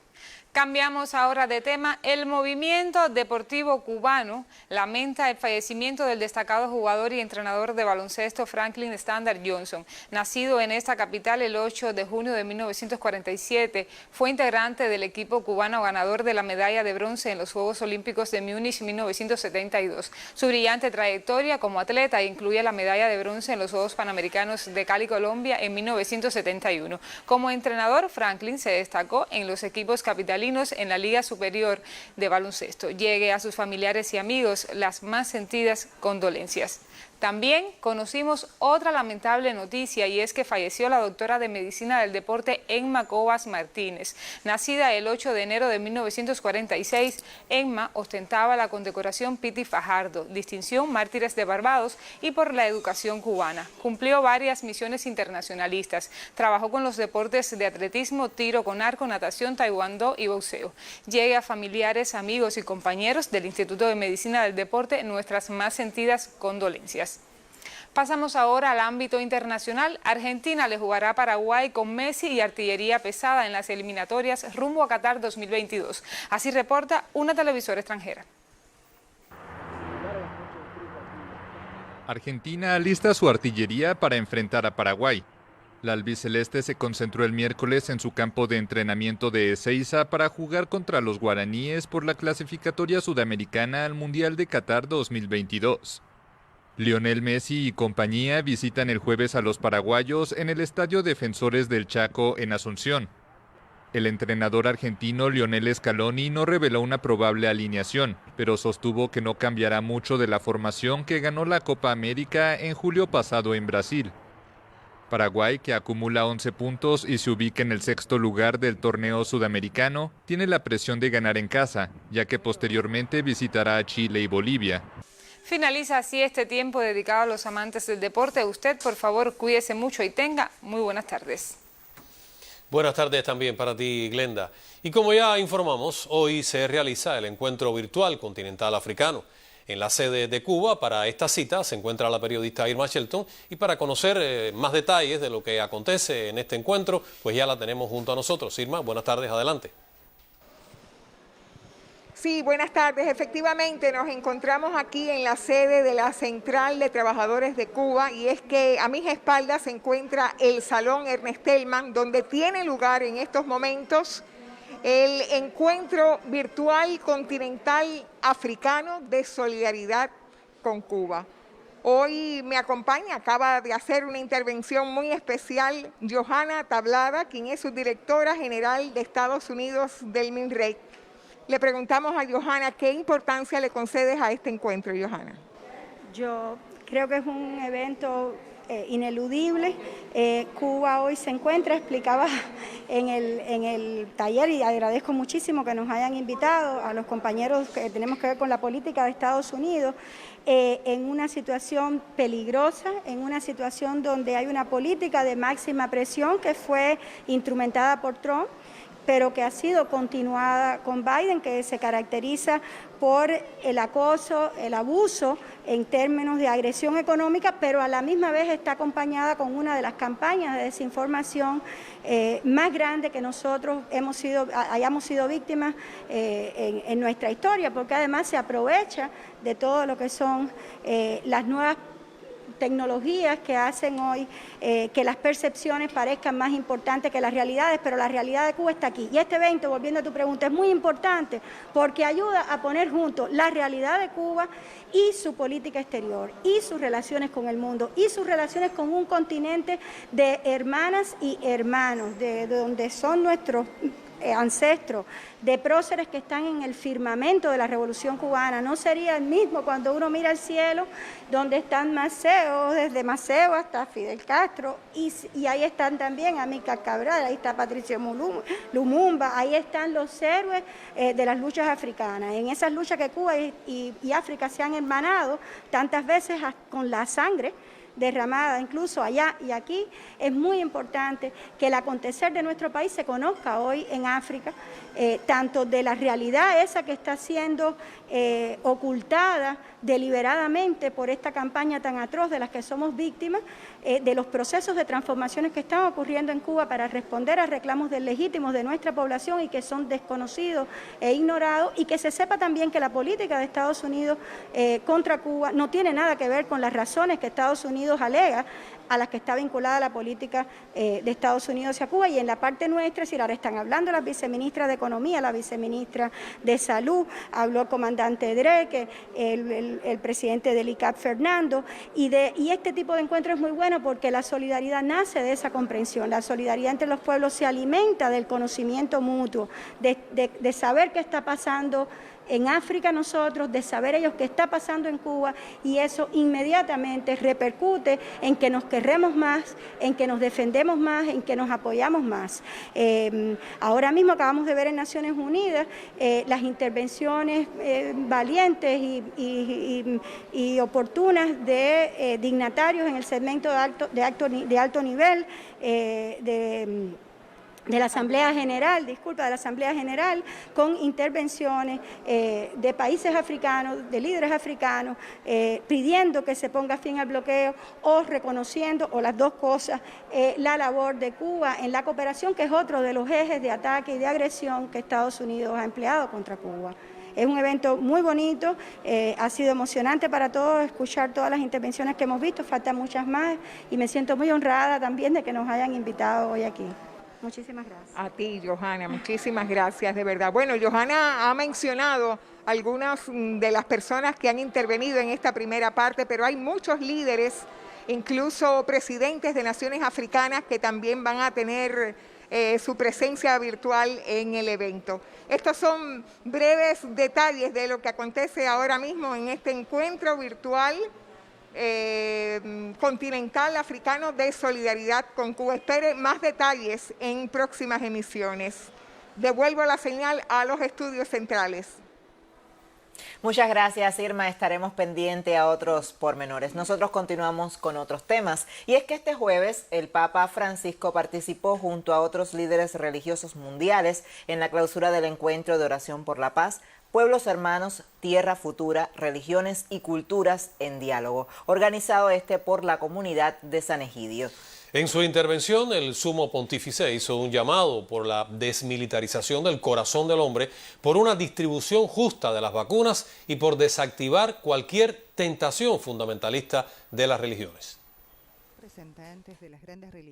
Cambiamos ahora de tema. El movimiento deportivo cubano lamenta el fallecimiento del destacado jugador y entrenador de baloncesto Franklin Standard Johnson. Nacido en esta capital el 8 de junio de 1947, fue integrante del equipo cubano ganador de la medalla de bronce en los Juegos Olímpicos de Múnich 1972. Su brillante trayectoria como atleta incluye la medalla de bronce en los Juegos Panamericanos de Cali, Colombia en 1971. Como entrenador, Franklin se destacó en los equipos capitalinos en la Liga Superior de Baloncesto. Llegue a sus familiares y amigos las más sentidas condolencias. También conocimos otra lamentable noticia y es que falleció la doctora de Medicina del Deporte Emma Cobas Martínez. Nacida el 8 de enero de 1946, Emma ostentaba la condecoración Piti Fajardo, distinción Mártires de Barbados y por la educación cubana. Cumplió varias misiones internacionalistas. Trabajó con los deportes de atletismo, tiro con arco, natación, taekwondo y boxeo. Llegue a familiares, amigos y compañeros del Instituto de Medicina del Deporte nuestras más sentidas condolencias. Pasamos ahora al ámbito internacional. Argentina le jugará a Paraguay con Messi y artillería pesada en las eliminatorias rumbo a Qatar 2022. Así reporta una televisora extranjera. Argentina alista su artillería para enfrentar a Paraguay. La albiceleste se concentró el miércoles en su campo de entrenamiento de Ezeiza para jugar contra los guaraníes por la clasificatoria sudamericana al Mundial de Qatar 2022. Lionel Messi y compañía visitan el jueves a los paraguayos en el Estadio Defensores del Chaco en Asunción. El entrenador argentino Lionel Scaloni no reveló una probable alineación, pero sostuvo que no cambiará mucho de la formación que ganó la Copa América en julio pasado en Brasil. Paraguay, que acumula 11 puntos y se ubica en el 6º lugar del torneo sudamericano, tiene la presión de ganar en casa, ya que posteriormente visitará a Chile y Bolivia. Finaliza así este tiempo dedicado a los amantes del deporte. Usted, por favor, cuídese mucho y tenga muy buenas tardes. Buenas tardes también para ti, Glenda. Y como ya informamos, hoy se realiza el encuentro virtual continental africano. En la sede de Cuba, para esta cita, se encuentra la periodista Irma Shelton y para conocer más detalles de lo que acontece en este encuentro, pues ya la tenemos junto a nosotros. Irma, buenas tardes, adelante. Sí, buenas tardes. Efectivamente, nos encontramos aquí en la sede de la Central de Trabajadores de Cuba y es que a mis espaldas se encuentra el Salón Ernest Thälmann, donde tiene lugar en estos momentos el encuentro virtual continental africano de solidaridad con Cuba. Hoy me acompaña, acaba de hacer una intervención muy especial, Johanna Tablada, quien es subdirectora general de Estados Unidos del MINREC. Le preguntamos a Johanna, ¿qué importancia le concedes a este encuentro, Johanna? Yo creo que es un evento ineludible. Cuba hoy se encuentra, explicaba en el taller, y agradezco muchísimo que nos hayan invitado a los compañeros que tenemos que ver con la política de Estados Unidos, en una situación peligrosa, en una situación donde hay una política de máxima presión que fue instrumentada por Trump, pero que ha sido continuada con Biden, que se caracteriza por el acoso, el abuso en términos de agresión económica, pero a la misma vez está acompañada con una de las campañas de desinformación más grande que nosotros hayamos sido víctimas en nuestra historia, porque además se aprovecha de todo lo que son las nuevas tecnologías que hacen hoy que las percepciones parezcan más importantes que las realidades, pero la realidad de Cuba está aquí. Y este evento, volviendo a tu pregunta, es muy importante porque ayuda a poner juntos la realidad de Cuba y su política exterior, y sus relaciones con el mundo, y sus relaciones con un continente de hermanas y hermanos, de donde son nuestros ancestros, de próceres que están en el firmamento de la Revolución Cubana. No sería el mismo cuando uno mira al cielo, donde están Maceo, desde Maceo hasta Fidel Castro, y ahí están también Amílcar Cabral, ahí está Patricio Lumumba, ahí están los héroes de las luchas africanas. En esas luchas que Cuba y África se han hermanado tantas veces con la sangre derramada incluso allá y aquí. Es muy importante que el acontecer de nuestro país se conozca hoy en África, tanto de la realidad esa que está siendo ocultada deliberadamente por esta campaña tan atroz de las que somos víctimas, de los procesos de transformaciones que están ocurriendo en Cuba para responder a reclamos legítimos de nuestra población y que son desconocidos e ignorados, y que se sepa también que la política de Estados Unidos contra Cuba no tiene nada que ver con las razones que Estados Unidos alega a las que está vinculada la política de Estados Unidos hacia Cuba. Y en la parte nuestra, si ahora están hablando las viceministras de Economía, la viceministra de Salud, habló el comandante Drake, el presidente del ICAP, Fernando, y este tipo de encuentro es muy bueno porque la solidaridad nace de esa comprensión. La solidaridad entre los pueblos se alimenta del conocimiento mutuo, de saber qué está pasando en África nosotros, de saber ellos qué está pasando en Cuba, y eso inmediatamente repercute en que nos querremos más, en que nos defendemos más, en que nos apoyamos más. Ahora mismo acabamos de ver en Naciones Unidas las intervenciones valientes y oportunas de dignatarios en el segmento de alto nivel de la Asamblea General, con intervenciones de países africanos, de líderes africanos, pidiendo que se ponga fin al bloqueo o reconociendo, o las dos cosas, la labor de Cuba en la cooperación, que es otro de los ejes de ataque y de agresión que Estados Unidos ha empleado contra Cuba. Es un evento muy bonito, ha sido emocionante para todos escuchar todas las intervenciones que hemos visto, faltan muchas más, y me siento muy honrada también de que nos hayan invitado hoy aquí. Muchísimas gracias. A ti, Johanna, muchísimas gracias, de verdad. Bueno, Johanna ha mencionado algunas de las personas que han intervenido en esta primera parte, pero hay muchos líderes, incluso presidentes de naciones africanas, que también van a tener su presencia virtual en el evento. Estos son breves detalles de lo que acontece ahora mismo en este encuentro virtual continental africano de solidaridad con Cuba. Espere más detalles en próximas emisiones. Devuelvo la señal a los estudios centrales. Muchas gracias, Irma. Estaremos pendientes a otros pormenores. Nosotros continuamos con otros temas. Y es que este jueves el Papa Francisco participó junto a otros líderes religiosos mundiales en la clausura del encuentro de oración por la paz, Pueblos Hermanos, Tierra Futura, Religiones y Culturas en Diálogo, organizado por la comunidad de San Egidio. En su intervención, el sumo pontífice hizo un llamado por la desmilitarización del corazón del hombre, por una distribución justa de las vacunas y por desactivar cualquier tentación fundamentalista de las religiones.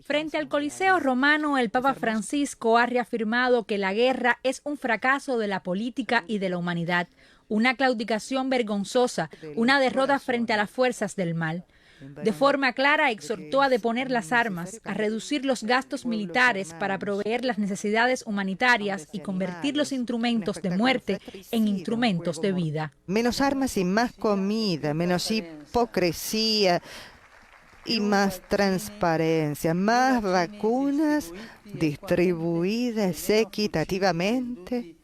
Frente al Coliseo Romano, el Papa Francisco ha reafirmado que la guerra es un fracaso de la política y de la humanidad, una claudicación vergonzosa, una derrota frente a las fuerzas del mal. De forma clara exhortó a deponer las armas, a reducir los gastos militares para proveer las necesidades humanitarias y convertir los instrumentos de muerte en instrumentos de vida. Menos armas y más comida, menos hipocresía y más transparencia, más vacunas distribuidas equitativamente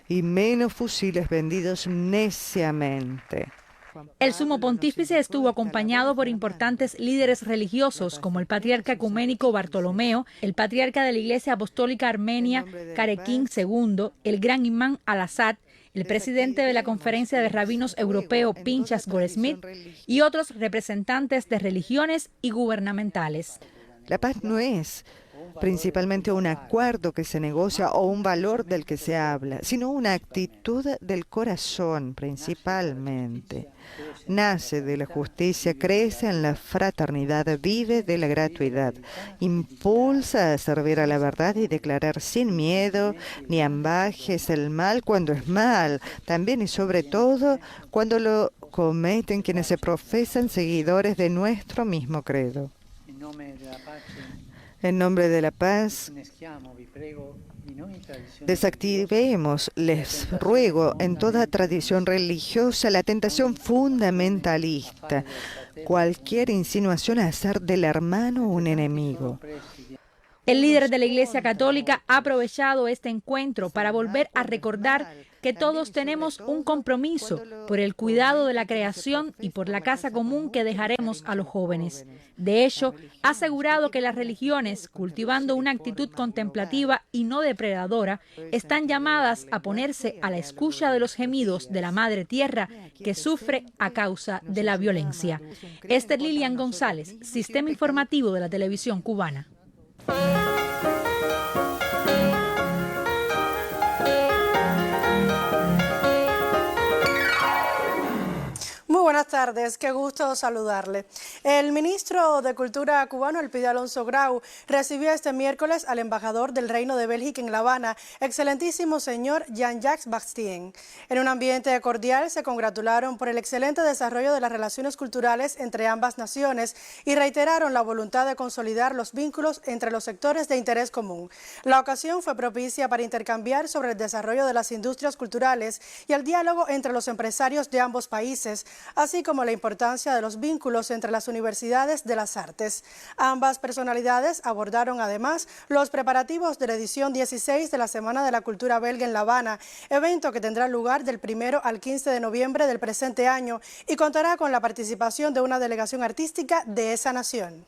y menos fusiles vendidos neciamente. El sumo pontífice estuvo acompañado por importantes líderes religiosos como el patriarca ecuménico Bartolomeo, el patriarca de la Iglesia Apostólica Armenia Carequín II, el gran imán Al-Assad, el presidente de la Conferencia de Rabinos Europeo Pinchas Goldsmith y otros representantes de religiones y gubernamentales. La paz no es principalmente un acuerdo que se negocia o un valor del que se habla, sino una actitud del corazón principalmente. Nace de la justicia, crece en la fraternidad, vive de la gratuidad, impulsa a servir a la verdad y declarar sin miedo ni ambajes el mal cuando es mal, también y sobre todo cuando lo cometen quienes se profesan seguidores de nuestro mismo credo. En nombre de la paz, desactivemos, les ruego, en toda tradición religiosa la tentación fundamentalista, cualquier insinuación a hacer del hermano un enemigo. El líder de la Iglesia Católica ha aprovechado este encuentro para volver a recordar que todos tenemos un compromiso por el cuidado de la creación y por la casa común que dejaremos a los jóvenes. De hecho, ha asegurado que las religiones, cultivando una actitud contemplativa y no depredadora, están llamadas a ponerse a la escucha de los gemidos de la Madre Tierra que sufre a causa de la violencia. Esther Lilian González, Sistema Informativo de la Televisión Cubana. Muy buenas tardes, qué gusto saludarle. El ministro de Cultura cubano, Elpidio Alonso Grau, recibió este miércoles al embajador del Reino de Bélgica en La Habana, excelentísimo señor Jean-Jacques Bastien. En un ambiente cordial se congratularon por el excelente desarrollo de las relaciones culturales entre ambas naciones y reiteraron la voluntad de consolidar los vínculos entre los sectores de interés común. La ocasión fue propicia para intercambiar sobre el desarrollo de las industrias culturales y el diálogo entre los empresarios de ambos países, así como la importancia de los vínculos entre las universidades de las artes. Ambas personalidades abordaron además los preparativos de la edición 16 de la Semana de la Cultura Belga en La Habana, evento que tendrá lugar del 1 al 15 de noviembre del presente año y contará con la participación de una delegación artística de esa nación.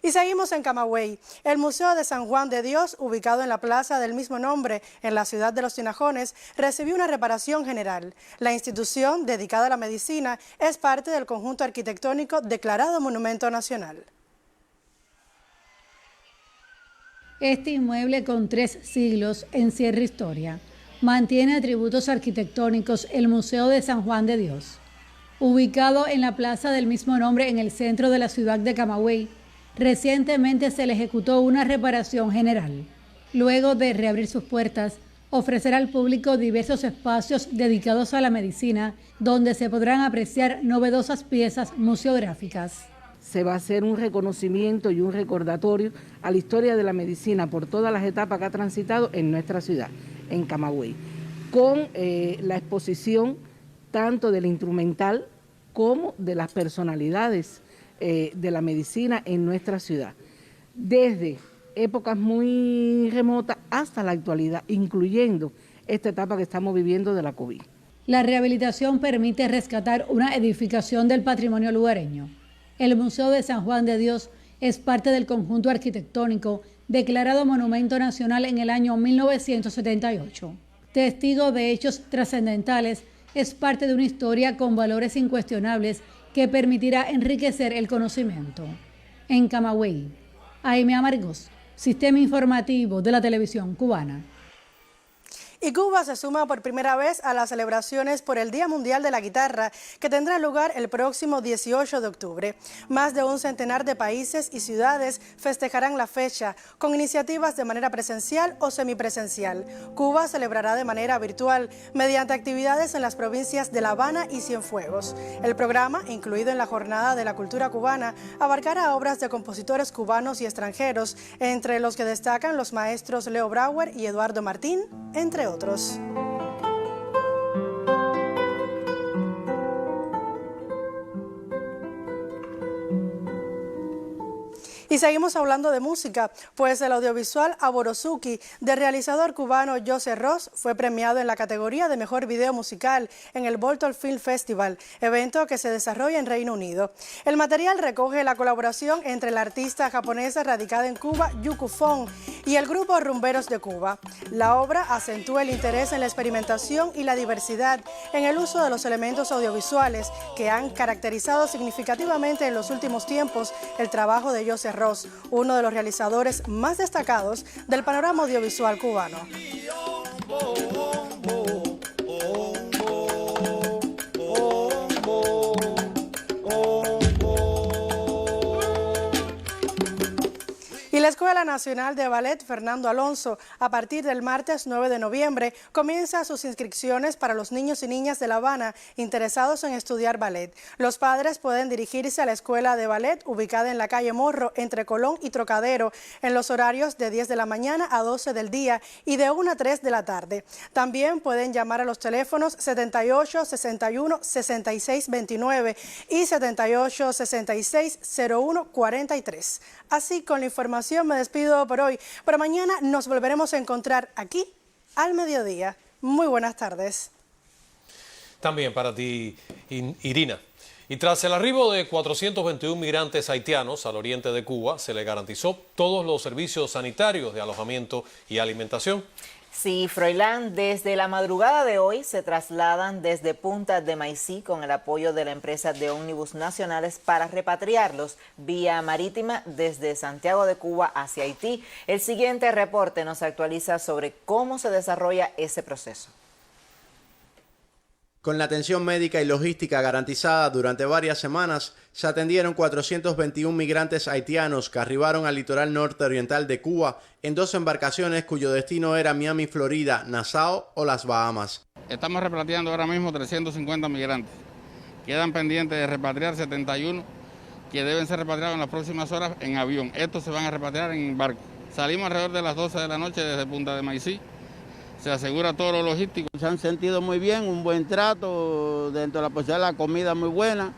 Y seguimos en Camagüey. El Museo de San Juan de Dios, ubicado en la plaza del mismo nombre, en la ciudad de Los Tinajones, recibió una reparación general. La institución, dedicada a la medicina, es parte del conjunto arquitectónico declarado Monumento Nacional. Este inmueble con 3 siglos encierra historia. Mantiene atributos arquitectónicos el Museo de San Juan de Dios. Ubicado en la plaza del mismo nombre en el centro de la ciudad de Camagüey, recientemente se le ejecutó una reparación general. Luego de reabrir sus puertas, ofrecerá al público diversos espacios dedicados a la medicina, donde se podrán apreciar novedosas piezas museográficas. Se va a hacer un reconocimiento y un recordatorio a la historia de la medicina por todas las etapas que ha transitado en nuestra ciudad, en Camagüey, con la exposición tanto del instrumental como de las personalidades de la medicina en nuestra ciudad, desde épocas muy remotas hasta la actualidad, incluyendo esta etapa que estamos viviendo de la COVID. La rehabilitación permite rescatar una edificación del patrimonio lugareño. El Museo de San Juan de Dios es parte del conjunto arquitectónico declarado Monumento Nacional en el año 1978. Testigo de hechos trascendentales, es parte de una historia con valores incuestionables que permitirá enriquecer el conocimiento. En Camagüey, Aime Amargós, Sistema Informativo de la Televisión Cubana. Y Cuba se suma por primera vez a las celebraciones por el Día Mundial de la Guitarra, que tendrá lugar el próximo 18 de octubre. Más de un centenar de países y ciudades festejarán la fecha, con iniciativas de manera presencial o semipresencial. Cuba celebrará de manera virtual, mediante actividades en las provincias de La Habana y Cienfuegos. El programa, incluido en la Jornada de la Cultura Cubana, abarcará obras de compositores cubanos y extranjeros, entre los que destacan los maestros Leo Brauer y Eduardo Martín, entre otros. Y seguimos hablando de música, pues el audiovisual Aborozuki, del realizador cubano José Ross, fue premiado en la categoría de Mejor Video Musical en el Bolton Film Festival, evento que se desarrolla en Reino Unido. El material recoge la colaboración entre la artista japonesa radicada en Cuba, Yuku Fong, y el grupo Rumberos de Cuba. La obra acentúa el interés en la experimentación y la diversidad en el uso de los elementos audiovisuales que han caracterizado significativamente en los últimos tiempos el trabajo de José Ross, uno de los realizadores más destacados del panorama audiovisual cubano. Y la Escuela Nacional de Ballet Fernando Alonso, a partir del martes 9 de noviembre, comienza sus inscripciones para los niños y niñas de La Habana interesados en estudiar ballet. Los padres pueden dirigirse a la Escuela de Ballet, ubicada en la calle Morro, entre Colón y Trocadero, en los horarios de 10 de la mañana a 12 del día y de 1 a 3 de la tarde. También pueden llamar a los teléfonos 78 61 66 29 y 78 66 01 43. Así, con la información información. Me despido por hoy, pero mañana nos volveremos a encontrar aquí al mediodía. Muy buenas tardes. También para ti, Irina. Y tras el arribo de 421 migrantes haitianos al oriente de Cuba, se le garantizó todos los servicios sanitarios de alojamiento y alimentación. Sí, Froilán, desde la madrugada de hoy se trasladan desde Punta de Maicí con el apoyo de la empresa de ómnibus nacionales para repatriarlos vía marítima desde Santiago de Cuba hacia Haití. El siguiente reporte nos actualiza sobre cómo se desarrolla ese proceso. Con la atención médica y logística garantizada durante varias semanas, se atendieron 421 migrantes haitianos que arribaron al litoral norte oriental de Cuba en 2 embarcaciones cuyo destino era Miami, Florida, Nassau o las Bahamas. Estamos repatriando ahora mismo 350 migrantes. Quedan pendientes de repatriar 71 que deben ser repatriados en las próximas horas en avión. Estos se van a repatriar en barco. Salimos alrededor de las 12 de la noche desde Punta de Maicí. Se asegura todo lo logístico. Se han sentido muy bien, un buen trato, dentro de la posibilidad de la comida muy buena,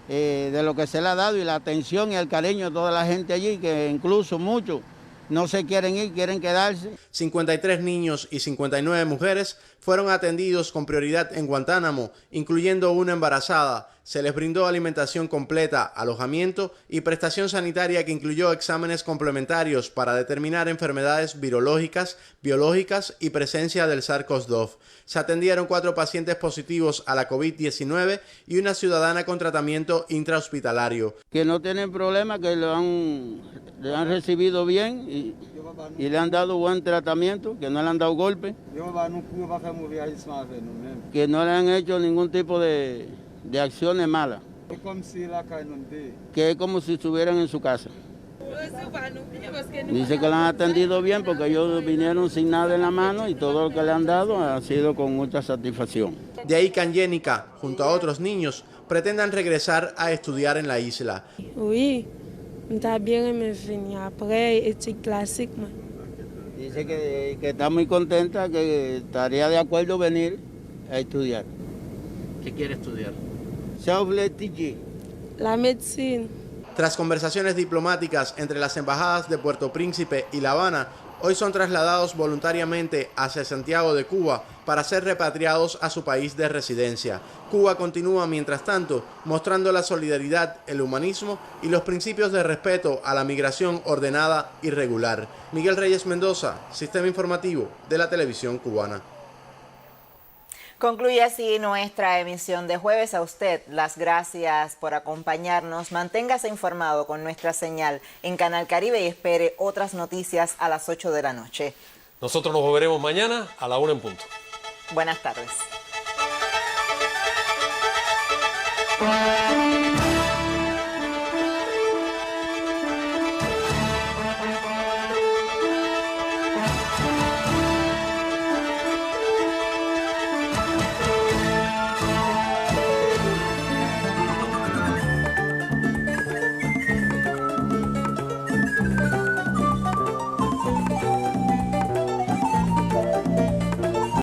de lo que se le ha dado y la atención y el cariño de toda la gente allí, que incluso muchos no se quieren ir, quieren quedarse. 53 niños y 59 mujeres fueron atendidos con prioridad en Guantánamo, incluyendo una embarazada. Se les brindó alimentación completa, alojamiento y prestación sanitaria que incluyó exámenes complementarios para determinar enfermedades virológicas, biológicas y presencia del SARS-CoV-2. Se atendieron 4 pacientes positivos a la COVID-19 y una ciudadana con tratamiento intrahospitalario. Que no tienen problema, que le han recibido bien y le han dado buen tratamiento, que no le han dado golpe, que no le han hecho ningún tipo de acciones malas, que es como si estuvieran en su casa. Dice que la han atendido bien porque ellos vinieron sin nada en la mano y todo lo que le han dado ha sido con mucha satisfacción. De ahí que Angénica, junto a otros niños, pretendan regresar a estudiar en la isla. Está bien, me vine après este clásico. Dice que está muy contenta, que estaría de acuerdo venir a estudiar. ¿Qué quiere estudiar? La medicina. Tras conversaciones diplomáticas entre las embajadas de Puerto Príncipe y La Habana, hoy son trasladados voluntariamente hacia Santiago de Cuba para ser repatriados a su país de residencia. Cuba continúa, mientras tanto, mostrando la solidaridad, el humanismo y los principios de respeto a la migración ordenada y regular. Miguel Reyes Mendoza, Sistema Informativo de la Televisión Cubana. Concluye así nuestra emisión de jueves. A usted las gracias por acompañarnos. Manténgase informado con nuestra señal en Canal Caribe y espere otras noticias a las 8 de la noche. Nosotros nos veremos mañana a la 1 en punto. Buenas tardes.